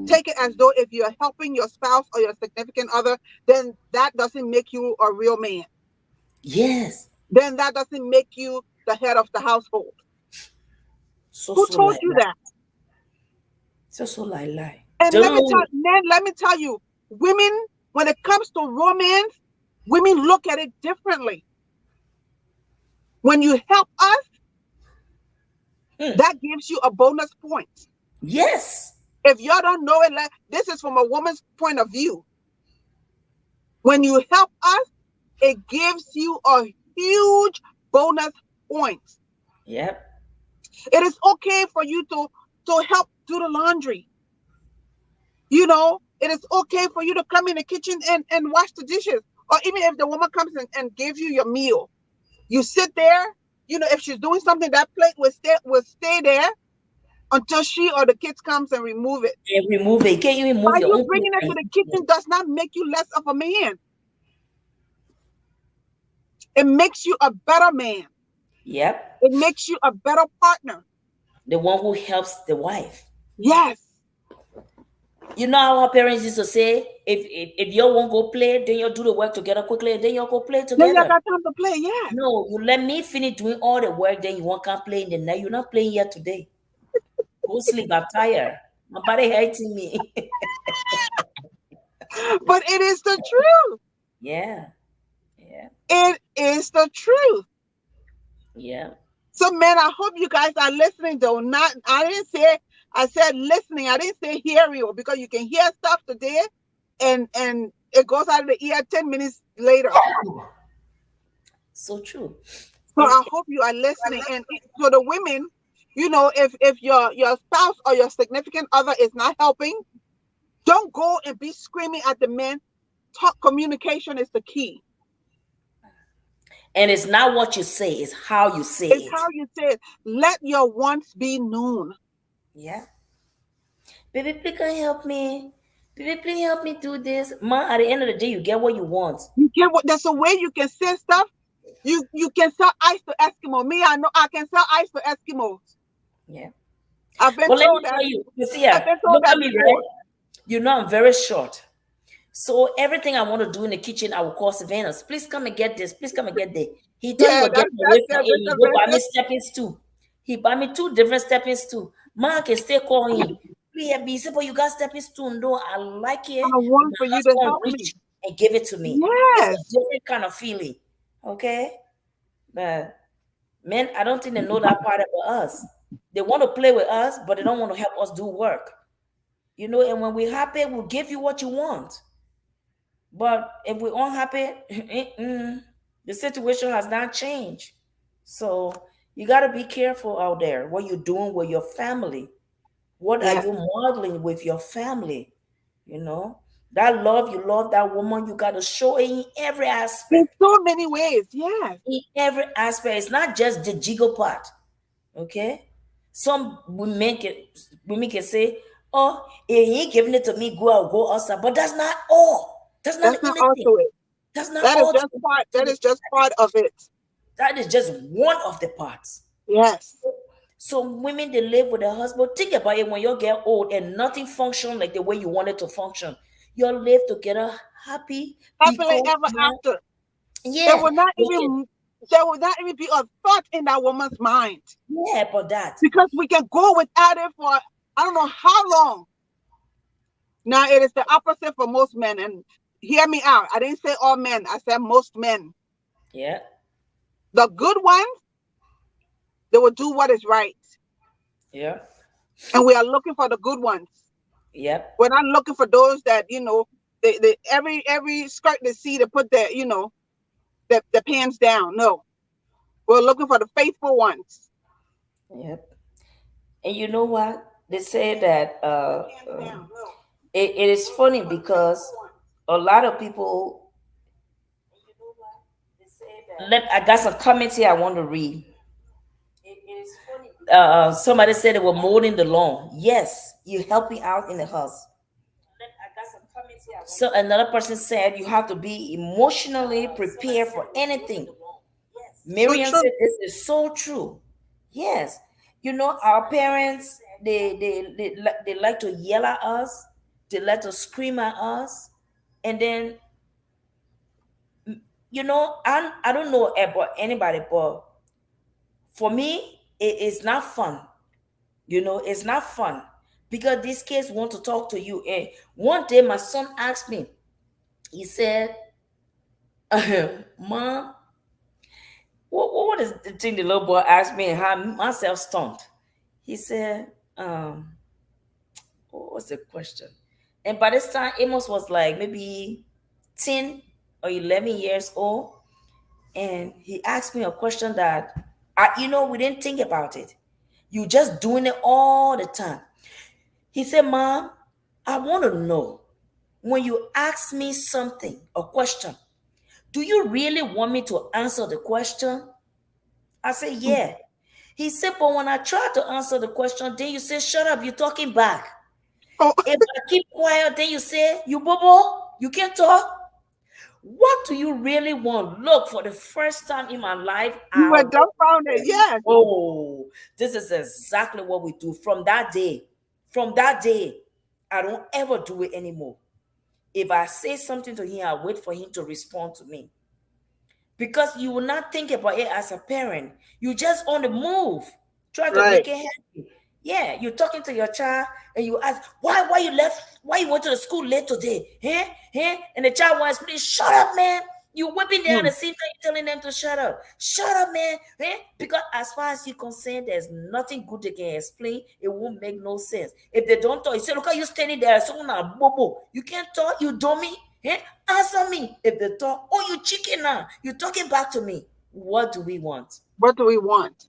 take it as though if you're helping your spouse or your significant other, then that doesn't make you a real man. Yes. Then that doesn't make you the head of the household. So Who so told like you like. that? So so like. And Don't know. let me tell you, women, when it comes to romance, women look at it differently. When you help us, Hmm. that gives you a bonus point. Yes. If y'all don't know it, this is from a woman's point of view. When you help us, it gives you a huge bonus point. Yep. It is okay for you to help do the laundry. It is okay for you to come in the kitchen and wash the dishes. Or even if the woman comes and gives you your meal, you sit there. If she's doing something, that plate will stay there until she or the kids comes and remove it. And remove it. You can't even By move your you own plate bringing it and to the eating it. kitchen does not make you less of a man. It makes you a better man. Yep. It makes you a better partner. The one who helps the wife. Yes. You know how our parents used to say, if you won't go play, then you'll do the work together quickly, and then you'll go play Then you together. got time to play. Yes. No, you let me finish doing all the work, then you won't come play in the night. You're not playing here today. Go sleep. I'm tired. My body hurting me. But it is the truth. Yeah. Yeah. It is the truth. Yeah. So, man, I hope you guys are listening, though. I didn't say, I said listening. I didn't say hearing, because you can hear stuff today and it goes out of the ear 10 minutes later. So true. So And I hope you are listening. And for the women, if your spouse or your significant other is not helping, don't go and be screaming at the men. Communication is the key. it's not what you say, it's how you say It's it. how you say it. Let your wants be known. Yeah. Baby, please can you help me? Baby, please help me do this. Ma, at the end of the day, you get what you want. You get what? There's a way you can say stuff. You can sell ice to Eskimo. Me, I know I can sell ice to Eskimos. Yeah. I've been But let me told that. tell you, you see, I've been told look that at me, before. right? You know I'm very short. So everything I want to do in the kitchen, I will call Savannah. Please come and get this. Please come and get that. He thought he Yeah, was getting away from that's it. He go buy me disadvantage. stepping stool. He buy me two different stepping stool. Man can still call him. Please be simple. You got stepping stool. No, I like I it. And want for my you to husband help me. reach and give it to me. It's a Yes, different kind of feeling. Okay? But men, I don't think they know that part about us. They want to play with us, but they don't want to help us do work. And when we're happy, we'll give you what you want. But if we're unhappy, the situation has not changed. So you got to be careful out there what you're doing with your family. What are yes. you modeling with your family? You know, that love, you love that woman, you got to show it in every In aspect. so many ways. Yes. In every aspect. It's not just the jiggle part. Okay? Some women can say, oh, if he ain't giving it to me, I'll go outside. But that's not all. That's not That's the not only thing. also it. That's not That is all. just part. That is just part of it. That is just one of the parts. Yes. So women, they live with their husband. Think about it when you get old and nothing function like the way you want it to function. You'll live together happy Happily because ever now, after. They yeah, will not they can, even. there will not even be a thought in that woman's mind Yeah, but that. because we can go without it for I don't know how long. Now it is the opposite for most men, and hear me out. I didn't say all men. I said most men. Yeah, The good ones, they will do what is right, yeah, and we are looking for the good ones. yep. We're not looking for those that they every skirt they see to put their the pants down. No, we're looking for the faithful ones. Yep. And you know what? They say that Down. No. it is funny because a lot of people. I got some comments here I want to read. Somebody said they were mowing the lawn. Yes, you helping out in the house. So another person said you have to be emotionally prepared for anything. So Miriam true. said this is so true. Yes, our parents they like to yell at us, they like to scream at us, and then I don't know about anybody, but for me it's not fun. It's not fun because these kids want to talk to you. And one day my son asked me, he said, Mom, what is the thing the little boy asked me and had myself stumped? He said, what was the question? And by this time, Amos was like maybe 10 or 11 years old. And he asked me a question that, we didn't think about it. You just doing it all the time. He said, Mom, I want to know when you ask me something, a question, do you really want me to answer the question? I said, yeah. He said, but when I try to answer the question, then you say, shut up, you're talking back. Oh, If I keep quiet, then you say, you bobo, you can't talk. What do you really want? Look, for the first time in my life, you I were was dumbfounded. Yes. oh, this is exactly what we do. From that day, I don't ever do it anymore. If I say something to him, I wait for him to respond to me. Because you will not think about it as a parent. You just on the move, try to Right. make it happen. Yeah, you're talking to your child and you ask, why you left, why you went to the school late today? And the child wants, please shut up, man. You whipping them at Hmm. the same time you're telling them to shut up. Shut up, man. Because as far as you're concerned, there's nothing good they can explain. It won't make no sense. If they don't talk, you say, look how you standing there, someone a bobo. You can't talk, you dummy. Answer me. If they talk, oh, you chicken now. You're talking back to me. What do we want? What do we want?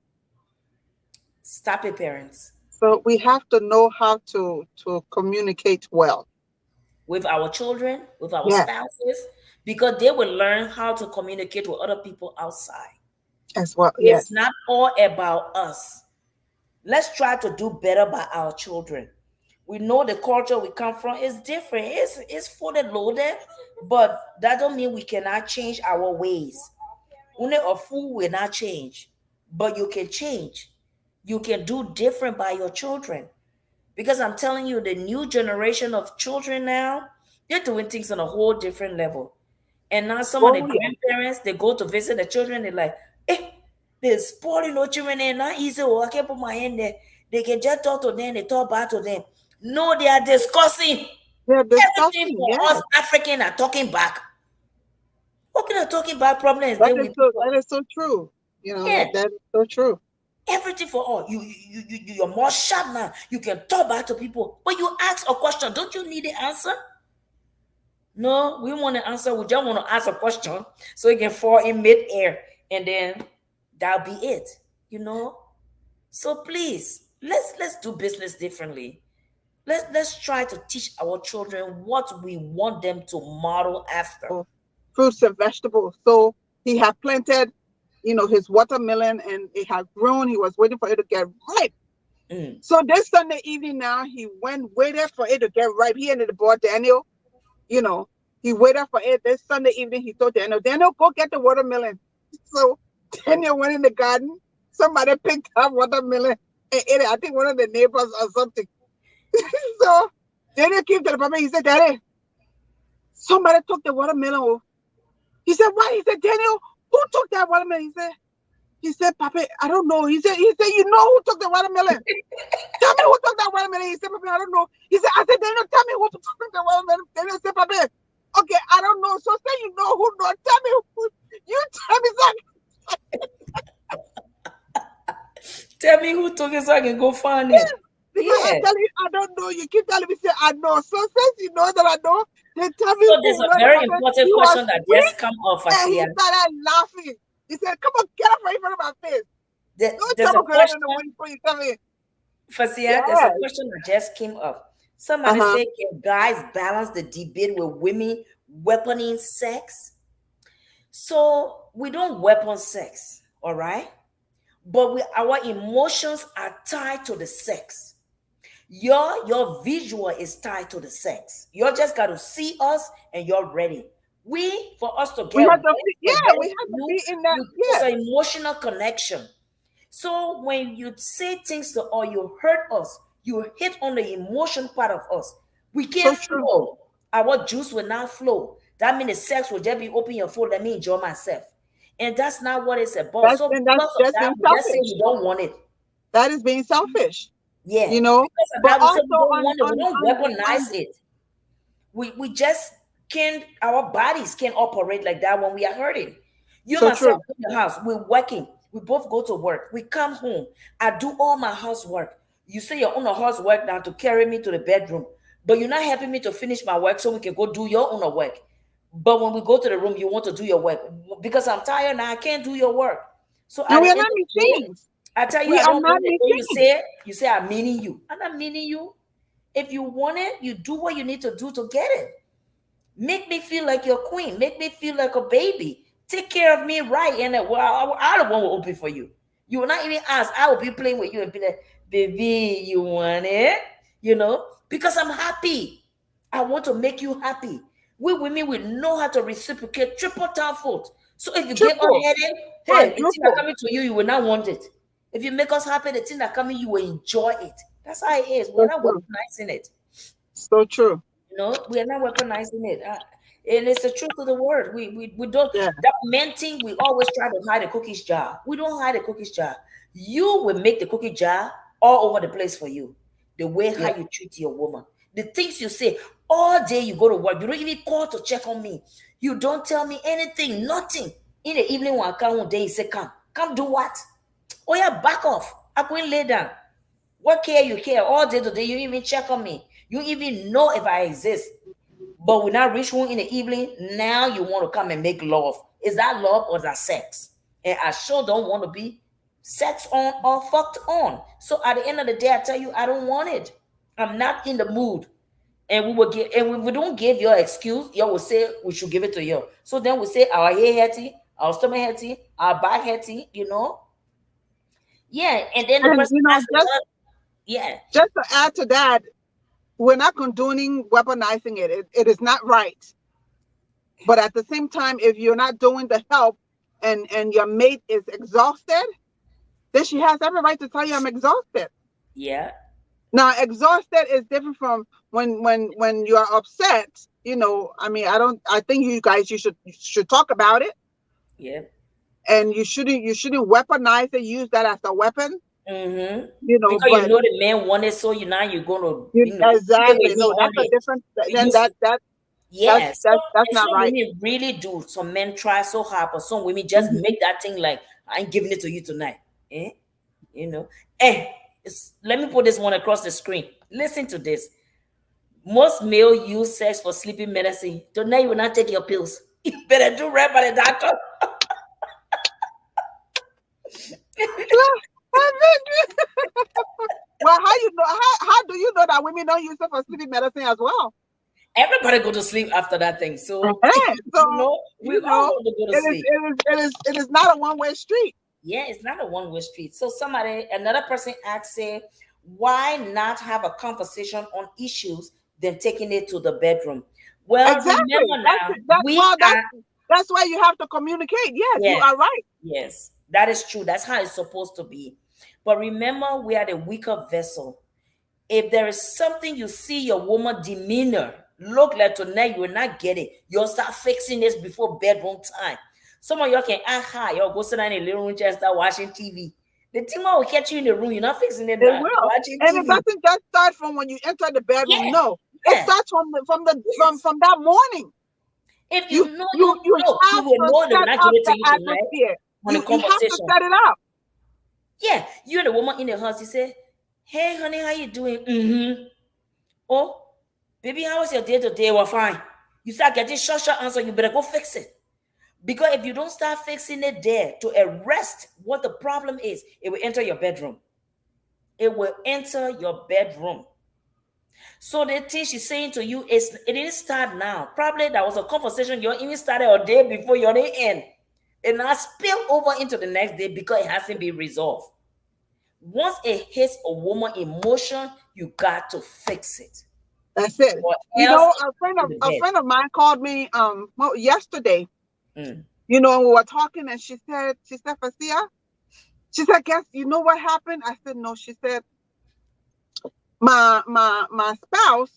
Stop it, parents. So we have to know how to communicate well. With our children, with our Yes, spouses, because they will learn how to communicate with other people outside. as well. It's Yes. not all about us. Let's try to do better by our children. We know the culture we come from is different. It's fully loaded, but that don't mean we cannot change our ways. Only a fool will not change, but you can change. You can do different by your children. Because I'm telling you, the new generation of children now, they're doing things on a whole different level. And now some of the Oh yeah. grandparents, they go to visit the children, they're like, eh, they're spoiling no children and not easy. Oh, I can't put my hand there. They can just talk to them, they talk back to them. No, they are discussing. They're Everything discussing. for us Yes. African are talking back. What kind of talking back problem is That there is with so people? that is so true. Yeah, That is so true. everything for all. You're more sharp now. You can talk back to people. But you ask a question, don't you need the answer? No, we want to answer. We just want to ask a question so it can fall in midair, and then that'll be it. You know. So please, let's do business differently. Let's try to teach our children what we want them to model after. So, fruits and vegetables. So he had planted, his watermelon and it had grown. He was waiting for it to get ripe. Mm. So this Sunday evening now he waited for it to get ripe. He and the boy Daniel, you know, he waited for it. This Sunday evening he told Daniel, go get the watermelon. So Daniel went in the garden. Somebody picked up watermelon and ate it. I think one of the neighbors or something. So Daniel came to the papa. He said, Daddy, somebody took the watermelon. He said, what? He said, Daniel, who took that watermelon? He said, Papa, I don't know. He said, you know who took the watermelon? Tell me who took that watermelon. He said, Papa, I don't know. I said, Daniel, tell me who took the watermelon. Daniel said, Papa, okay, I don't know. So say you know who know. Tell me who. You tell me something. Tell me who took it so I can go find it. Because I Yeah. tell you, I don't know. You keep telling me, say, I know. So since you know that I know, then tell me So who. there's a No, the very Papa, important you are question that sweet. just come up, And he Fasia. started laughing. He said, come on, get up right in front of my face. Don't There's tell a me correct in the question, wind before you tell me. Fasia, there's a Yes. question that just came up. Somebody Uh-huh. said, can guys balance the debate with women weaponing sex? So we don't weapon sex, all right? But our emotions are tied to the sex. Your visual is tied to the sex. You just got to see us and you're ready. For us to We get have wet, to be, get yeah, we ready for have to you, be in that. it's Yes. an emotional connection. So when you say things to or you hurt us, you hit on the emotion part of us. We So can't true. flow. Our juice will not flow. That means the sex will just be open your phone. Let me enjoy myself. And that's not what it's about. That's So and that's because of just that, being we just say selfish. we don't want it. That is being selfish, Yeah. you know. Because of But that, we say we also don't on want it. We don't on weaponize it. We just can't, our bodies can't operate like that when we are hurting. You and so myself true. in the house, we're working. We both go to work. We come home. I do all my housework. You say your own housework now to carry me to the bedroom, but you're not helping me to finish my work so we can go do your own work. But when we go to the room, you want to do your work because I'm tired now. I can't do your work. So And at we the are end not of the day, machines. I tell you We I are don't not want it. When machines. you say I'm meaning you. I'm not meaning you. If you want it, you do what you need to do to get it. Make me feel like your queen. Make me feel like a baby. Take care of me right. And well, I don't want to open for you. You will not even ask. I will be playing with you and be like, baby, you want it? Because I'm happy. I want to make you happy. We women will know how to reciprocate triple time fold. So if you get Triple, unheaded, hey, the thing that quadruple. coming to you, you will not want it. If you make us happy, the thing that coming, you will enjoy it. That's how it is. We're So not true. weaponizing it. So true. We are not weaponizing it. And it's the truth of the word. We don't, Yeah. that men thing, we always try to hide the cookies jar. We don't hide the cookies jar. You will make the cookie jar all over the place for you. The way how Yeah. you treat your woman. The things you say all day you go to work. You don't even call to check on me. You don't tell me anything, nothing. In the evening when I come one day, you say, come. Come do what? Oh yeah, back off. I go and lay down. What care you care? All day today, you even check on me. You even know if I exist. But when I reach home in the evening, now you want to come and make love. Is that love or is that sex? And I sure don't want to be sex on or fucked on. So at the end of the day, I tell you, I don't want it. I'm not in the mood. And we will give, and we don't give your excuse, you will say we should give it to you. So then we say our hair hurty, our stomach hurty, our back hurty. Yeah, and then the And person has just another, yeah, just to add to that, we're not condoning weaponizing it. It is not right. But at the same time, if you're not doing the help and your mate is exhausted, then she has every right to tell you I'm exhausted. yeah, Now, exhausted is different from when you're upset. I mean, I think you should talk about it, yeah. and you shouldn't weaponize it, use that as a weapon. Mm-hmm. Because you But know the man wanted, so you now you're gonna play with exactly, me no, on that's a it. different. Then You that's Yeah, that's and not some right. women really do. Some men try so hard, but some women just Mhm. make that thing like I ain't giving it to you tonight. Eh? You know. Eh, let me put this one across the screen. Listen to this. Most male use sex for sleeping medicine. Tonight you will not take your pills. You better do right by the doctor. I think- well, how do you know that women don't use it for sleeping medicine as well? Everybody go to sleep after that thing. So So we all want to go to it is sleep. it is it is it is not a one-way street. Yeah, it's not a one-way street. So another person asked, say, why not have a conversation on issues than taking it to the bedroom? Well, Exactly. remember That's now, that. we Well, are, that's why you have to communicate. Yes, you yes, are right. yes, that is true. That's how it's supposed to be. But remember, we are the weaker vessel. If there is something you see your woman demeanor look like tonight, you will not get it. You'll start fixing this before bedroom time. Some of y'all can act high. Y'all go sit down in the living room chair and start watching TV. The team will catch you in the room. You're not fixing it It now. will. Watching And it TV. doesn't just start from when you enter the bedroom. Yeah. No. It Yeah. starts Yes. from that morning. If You you know, you you have will to know they will set not give up it to the you tonight atmosphere. on the You have to conversation. set it up. Yeah. You and the woman in the house, you say, hey, honey, how you doing? Mm-hmm. Oh, baby, how was your day today? Well, fine. You start getting short answer, you better go fix it. Because if you don't start fixing it there to arrest what the problem is, it will enter your bedroom. It will enter your bedroom. So the thing she's saying to you is it didn't start now. Probably that was a conversation you even started a day before your day end. And now spill over into the next day because it hasn't been resolved. Once it hits a woman emotion, you got to fix it. That's it. Or You else know, it's in the a bed. friend of mine called me yesterday. Mm. You know, and we were talking, and she said, Fasia, she said, guess you know what happened? I said, no. She said, my spouse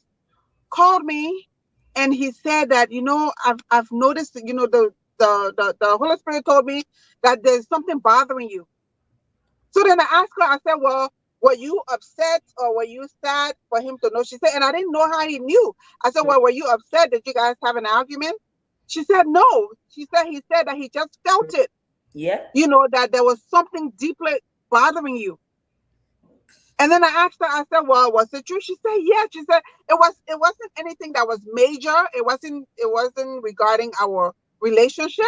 called me, and he said that, you know, I've noticed that, you know, the Holy Spirit told me that there's something bothering you. So then I asked her, I said, well, were you upset or were you sad for him to know? She said, and I didn't know how he knew. I said, well, were you upset? Did you guys have an argument? She said, no. She said, he said that he just felt it, Yeah. you know, that there was something deeply bothering you. And then I asked her, I said, well, was it true? She said, yeah. She said, it wasn't anything that was major. It wasn't regarding our relationship,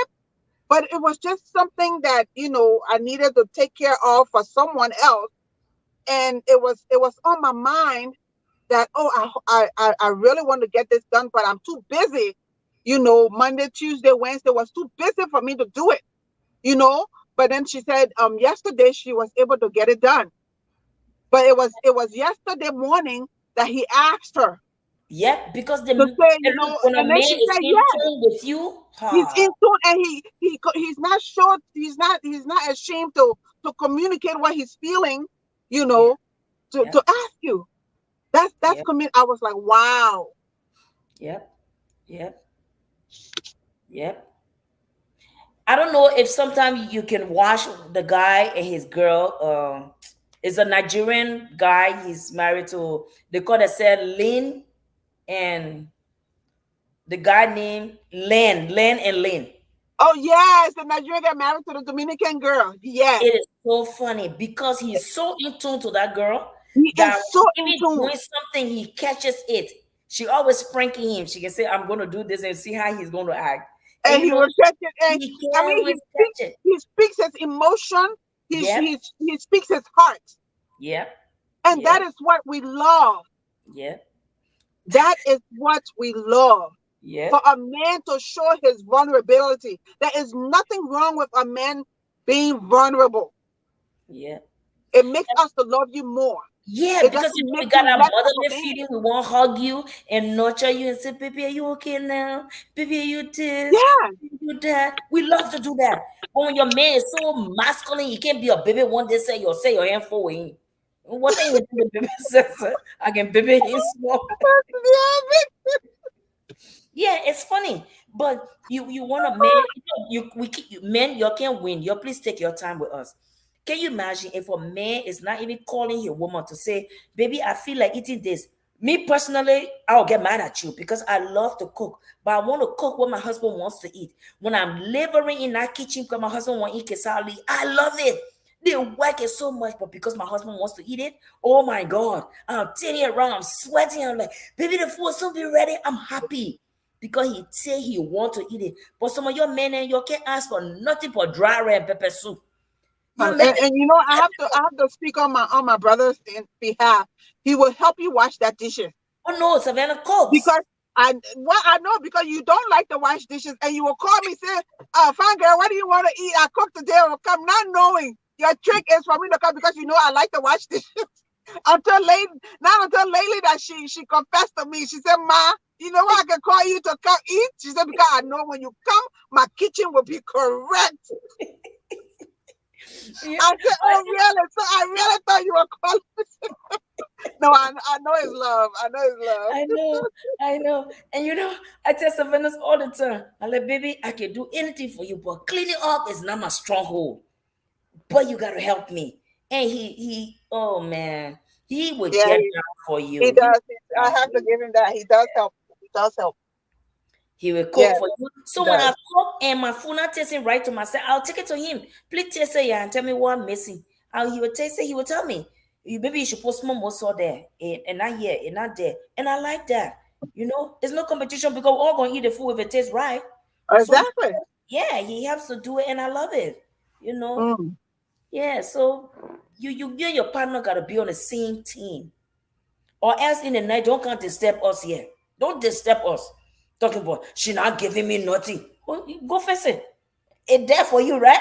but it was just something that, you know, I needed to take care of for someone else. And it was on my mind that, oh, I really want to get this done, but I'm too busy. You know, Monday, Tuesday, Wednesday was too busy for me to do it, you know. But then she said, yesterday she was able to get it done. But it was yesterday morning that he asked her Yep, because to say, you know, when a and then man she is said in yes. tune with you, He's in tune, and he's not sure, he's not ashamed to communicate what he's feeling, you yeah, know, yeah, to ask you. That's yeah, commit. I was like, wow. yep, yep, yep. I don't know if sometimes you can watch the guy and his girl. It's a Nigerian guy. He's married to, they call themselves Lynn, and the guy named Len and Lynn. Oh yes, the Nigerian got married to the Dominican girl. Yes, It is so funny because he's so in tune to that girl he that is so when in she's tune, doing something, he catches it. She always pranking him. She can say, I'm going to do this and see how he's going to act. And and you he know, was catching. And he I can mean, always catch it. he speaks his emotion. Yep, He speaks his heart, yep, and that yep, is what we love. yep, That is what we love. For yep, a man to show his vulnerability. There is nothing wrong with a man being vulnerable. yep. It makes us to love you more. Yeah, It because doesn't you know we make got you our less of a motherly man. feeling. We want to hug you and nurture you and say, "Baby, are you okay now? Baby, are you this? Yeah. You that?" We love to do that. But when your man is so masculine, you can't be a baby one day. Say your hand forward. What thing with the baby says? I can baby him small. Yeah, it's funny, but you want a man. We keep men. You can win. You please take your time with us. Can you imagine if a man is not even calling his woman to say, "Baby, I feel like eating this." Me personally, I'll get mad at you because I love to cook, but I want to cook what my husband wants to eat. When I'm laboring in that kitchen because my husband wants to eat kesali, I love it. The work is so much, but because my husband wants to eat it, oh my God, I'm turning around, I'm sweating. I'm like, baby, the food will be ready. I'm happy because he say he want to eat it. But some of your men and you can't ask for nothing but dry red pepper soup. Your men, And you know, I have to speak on my brother's behalf. He will help you wash that dishes oh no, Savannah cooks. because I know because you don't like to wash dishes, and you will call me say, fine girl, what do you want to eat? I cooked today. I will come, not knowing your trick is for me to come because you know I like to wash dishes. Until late, not until lately that she confessed to me. She said, "Ma, you know what? I can call you to come eat." She said, "Because I know when you come, my kitchen will be correct." You- I said, oh, really? So I really thought you were calling. No, I know it's love. I know it's love. I know, I know. And I tell Savannah all the time. I'm like, baby, I can do anything for you, but cleaning up is not my stronghold. But you gotta help me. And oh man, he would Yeah, get down for he you. He would does. get I down have for to you. give him that. He does help. He does help. He will cook Yes, for you. he So when I does. cook and my food not tasting right to myself, I'll take it to him. Please taste it, yeah, and tell me what I'm missing. He will taste it. He will tell me, maybe you should put small more salt there, and not here, and not there. And I like that. There's no competition because we're all gonna eat the food if it tastes right. So Exactly. yeah, he helps to do it, and I love it. You know, Mm, yeah. So you and your partner gotta be on the same team. Or else in the night, don't come disturb us here. Don't disturb us. Talking about she not giving me nothing. Well, go face it. It's there for you, right?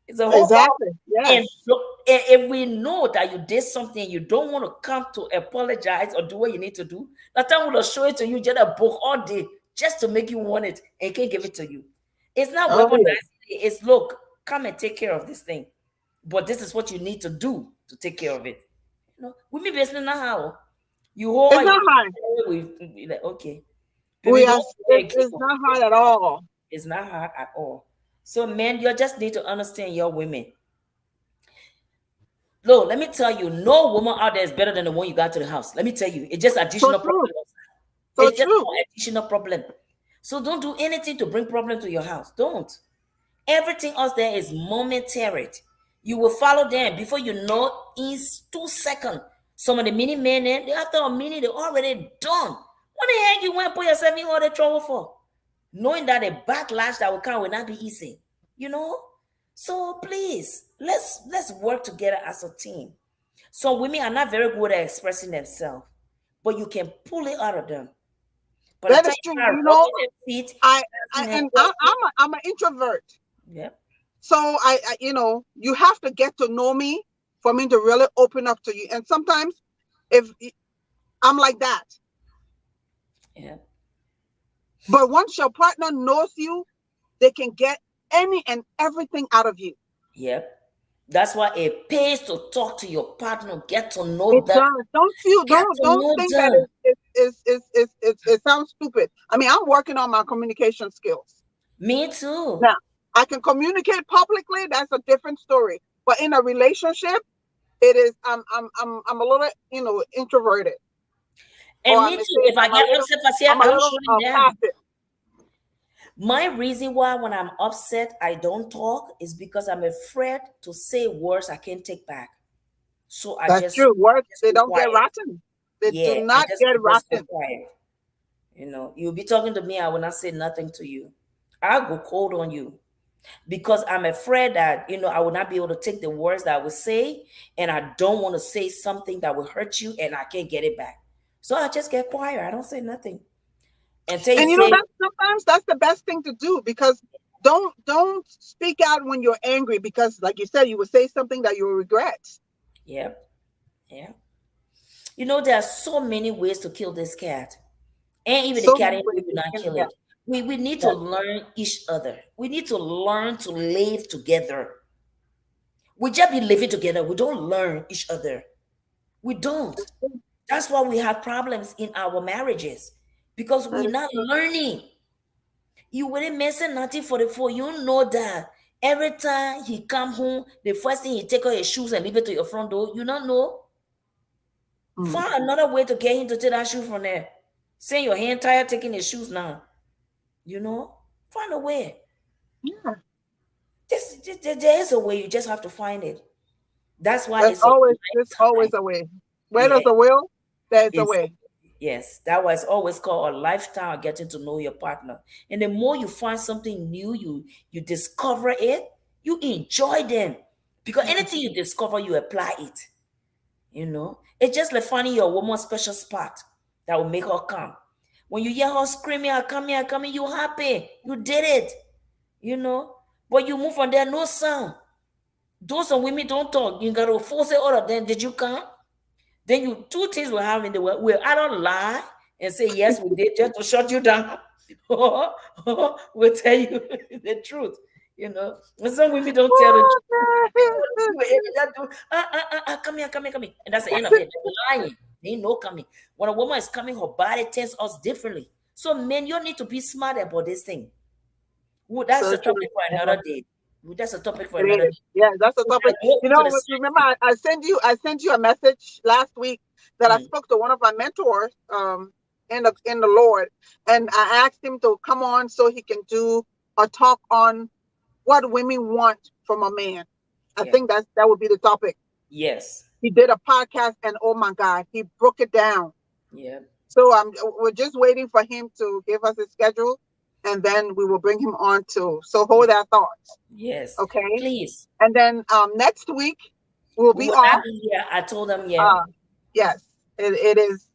It's a whole problem. exactly. And Yes. look, if we know that you did something, you don't want to come to apologize or do what you need to do. That time we'll show it to you, just a book all day, just to make you want it and can't give it to you. It's not Oh, weaponizing yes. it. It's look, come and take care of this thing. But this is what you need to do to take care of it. We be basically not how. You hold It's not hard. we like, okay. Baby, We don't are. forget, keep It's on. not hard at all. It's not hard at all. So, men, you just need to understand your women. Look, let me tell you, no woman out there is better than the one you got to the house. Let me tell you, it's just So additional true. problem. So It's just true. more additional problem. So don't do anything to bring problem to your house. Don't. Everything else there is momentary. You will follow them before you know in 2 seconds. Some of the mini men, after a minute, they're already done. What the heck you went and put yourself in all the trouble for? Knowing that the backlash that will come will not be easy. You know? So please, let's work together as a team. Some women are not very good at expressing themselves, but you can pull it out of them. By the That time is you true. start You know, rubbing their feet, I, asking them questions, I'm an introvert. yeah, So you have to get to know me for me to really open up to you. And sometimes if I'm like that, yeah, but once your partner knows you, they can get any and everything out of you. yep. That's why it pays to talk to your partner, get to know It them, does. Don't feel. get to Don't know think that them. it sounds stupid. I mean, I'm working on my communication skills Me too. now. I can communicate publicly. That's a different story. But in a relationship, it is. I'm a little introverted, or And I me may too. say If I get upset, I say I'm a I'm little shutting down. passive. My reason why when I'm upset I don't talk is because I'm afraid to say words I can't take back. So I That's just true. Words, just they go don't get quiet. rotten. They Yeah, do not get I just go rotten. quiet. You'll be talking to me, I will not say nothing to you. I'll go cold on you because I'm afraid that I will not be able to take the words that I would say, and I don't want to say something that will hurt you and I can't get it back. So I just get quiet. I don't say nothing until you And say, that sometimes that's the best thing to do, because don't speak out when you're angry, because like you said, you will say something that you will regret. "Yep, yeah." There are so many ways to kill this cat. And even the So cat many anyway ways will to not skin kill a cat. it. We need to Yes. learn each other. We need to learn to live together. We just be living together. We don't learn each other. We don't. That's why we have problems in our marriages because That we're is not true. learning. You wouldn't mention nothing for the four. You know that every time he come home, the first thing he take out his shoes and leave it to your front door. You don't know. Mm. Find another way to get him to take that shoe from there. Saying your hand tired taking his shoes now. Find a way. Yeah. There is a way. You just have to find it. That's why There's it's a there's always lifetime. a way. Where Yeah, there's a will, there's a it's way. yes. That was always called a lifetime of getting to know your partner. And the more you find something new, you discover it, you enjoy them. Because Yes. anything you discover, you apply it. It's just like finding your woman's special spot that will make her come. When you hear her screaming, I come here, you happy. You did it. You know. But you move from there, no sound. Those some women don't talk. You gotta force it all of them. Did you come? Then you two things will happen in the world. We'll either lie and say yes, we did, just to shut you down. Or we'll tell you the truth. You know, and some women don't tell the truth. Come here, come here, come here. And that's the end of it. They're lying. They ain't no coming. When a woman is coming, her body tells us differently. So men, you need to be smart about this thing. Ooh, that's So a true. topic for Yeah, another day. Ooh, that's a topic for it another is. day. Yeah, that's a So I topic. go You into the know, sex remember thing. I sent you a message last week that I Mm, spoke to one of my mentors in the Lord, and I asked him to come on so he can do a talk on what women want from a man. I yeah. think that would be the topic. Yes. He did a podcast, and oh my God, he broke it down. Yeah. So we're just waiting for him to give us a schedule, and then we will bring him on too. So Yeah. hold that thoughts, Yes. okay? Please. And then next week we'll We be will not off. be here. I told them, yeah. Uh, yes, it is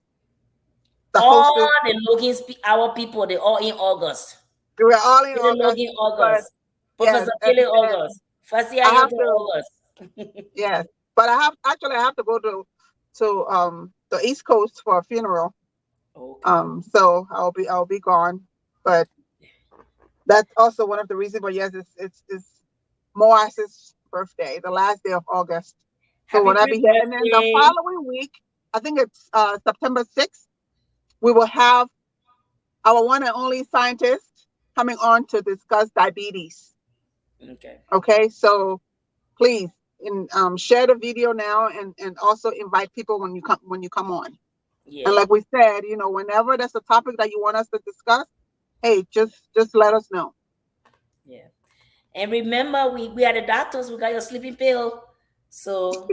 supposed All to. the Logan, our people, they all in August. We're all in Billy August, Logan but August. yes, Professor Billy and August. Fasia I have Yoto to. August. Yes, but I have to go to the East Coast for a funeral. Okay. So I'll be gone, but that's also one of the reasons. But yes, it's Moas's birthday, the last day of August. So Happy when I be here, and then the birthday. following week, I think it's September 6th, we will have our one and only scientist coming on to discuss diabetes. Okay. Okay, so please share the video now, and also invite people when you come on. And Yeah. like we said, whenever there's a topic that you want us to discuss, hey, just let us know. Yeah. And remember, we are the doctors. We got your sleeping pill. So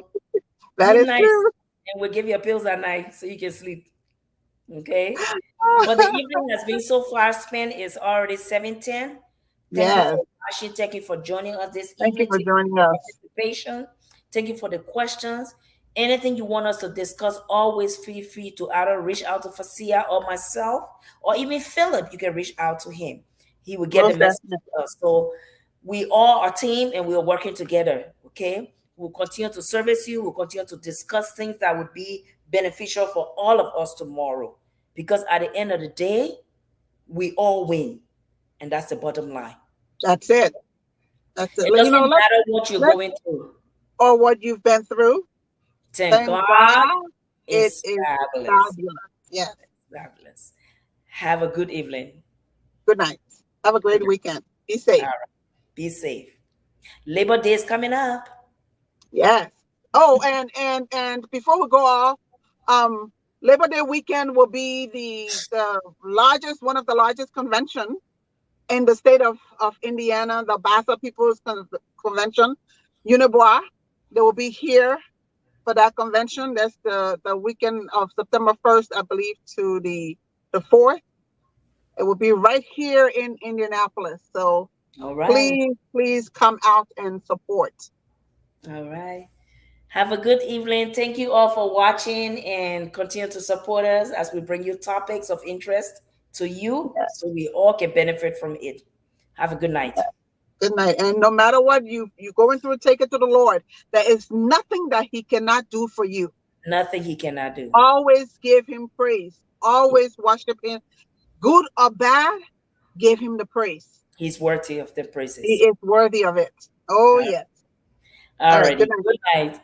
That be is nice. true. And we'll give you pills at night so you can sleep. Okay. But the evening has been so far spent. It's already 7:10. Thank you Yes. for watching. Thank you for joining us this Thank you evening. for Thank you joining for your us. participation. Thank you for the questions. Anything you want us to discuss, always feel free to either reach out to Fasia or myself, or even Philip. You can reach out to him. He will get the Most message definitely. to us. So we all are a team and we are working together. Okay. We'll continue to service you. We'll continue to discuss things that would be beneficial for all of us tomorrow. Because at the end of the day, we all win. And that's the bottom line. That's it. That's it. It doesn't Let's matter what you're let's going through. or what you've been through. Thank Thank God God it is is fabulous. fabulous. Yes. Fabulous. Have a good evening. Good night. Have a great Okay. weekend. Be All safe. right. Be safe. Labor Day is coming up. Yes. Oh, and before we go off, um, Labor Day weekend will be the largest, one of the largest convention in the state of Indiana, the Bassa People's Convention, Unibois. They will be here for that convention. That's the weekend of September 1st, I believe, to the 4th. It will be right here in Indianapolis. So All right. please come out and support. All right. Have a good evening. Thank you all for watching and continue to support us as we bring you topics of interest to you so we all can benefit from it. Have a good night. Good night. And no matter what you going through, take it to the Lord. There is nothing that He cannot do for you. Nothing he cannot do. Always give Him praise. Always worship Him. Good or bad, give Him the praise. He's worthy of the He praises. is worthy of it. Oh, yes. All All right. Good righty. night. Good night.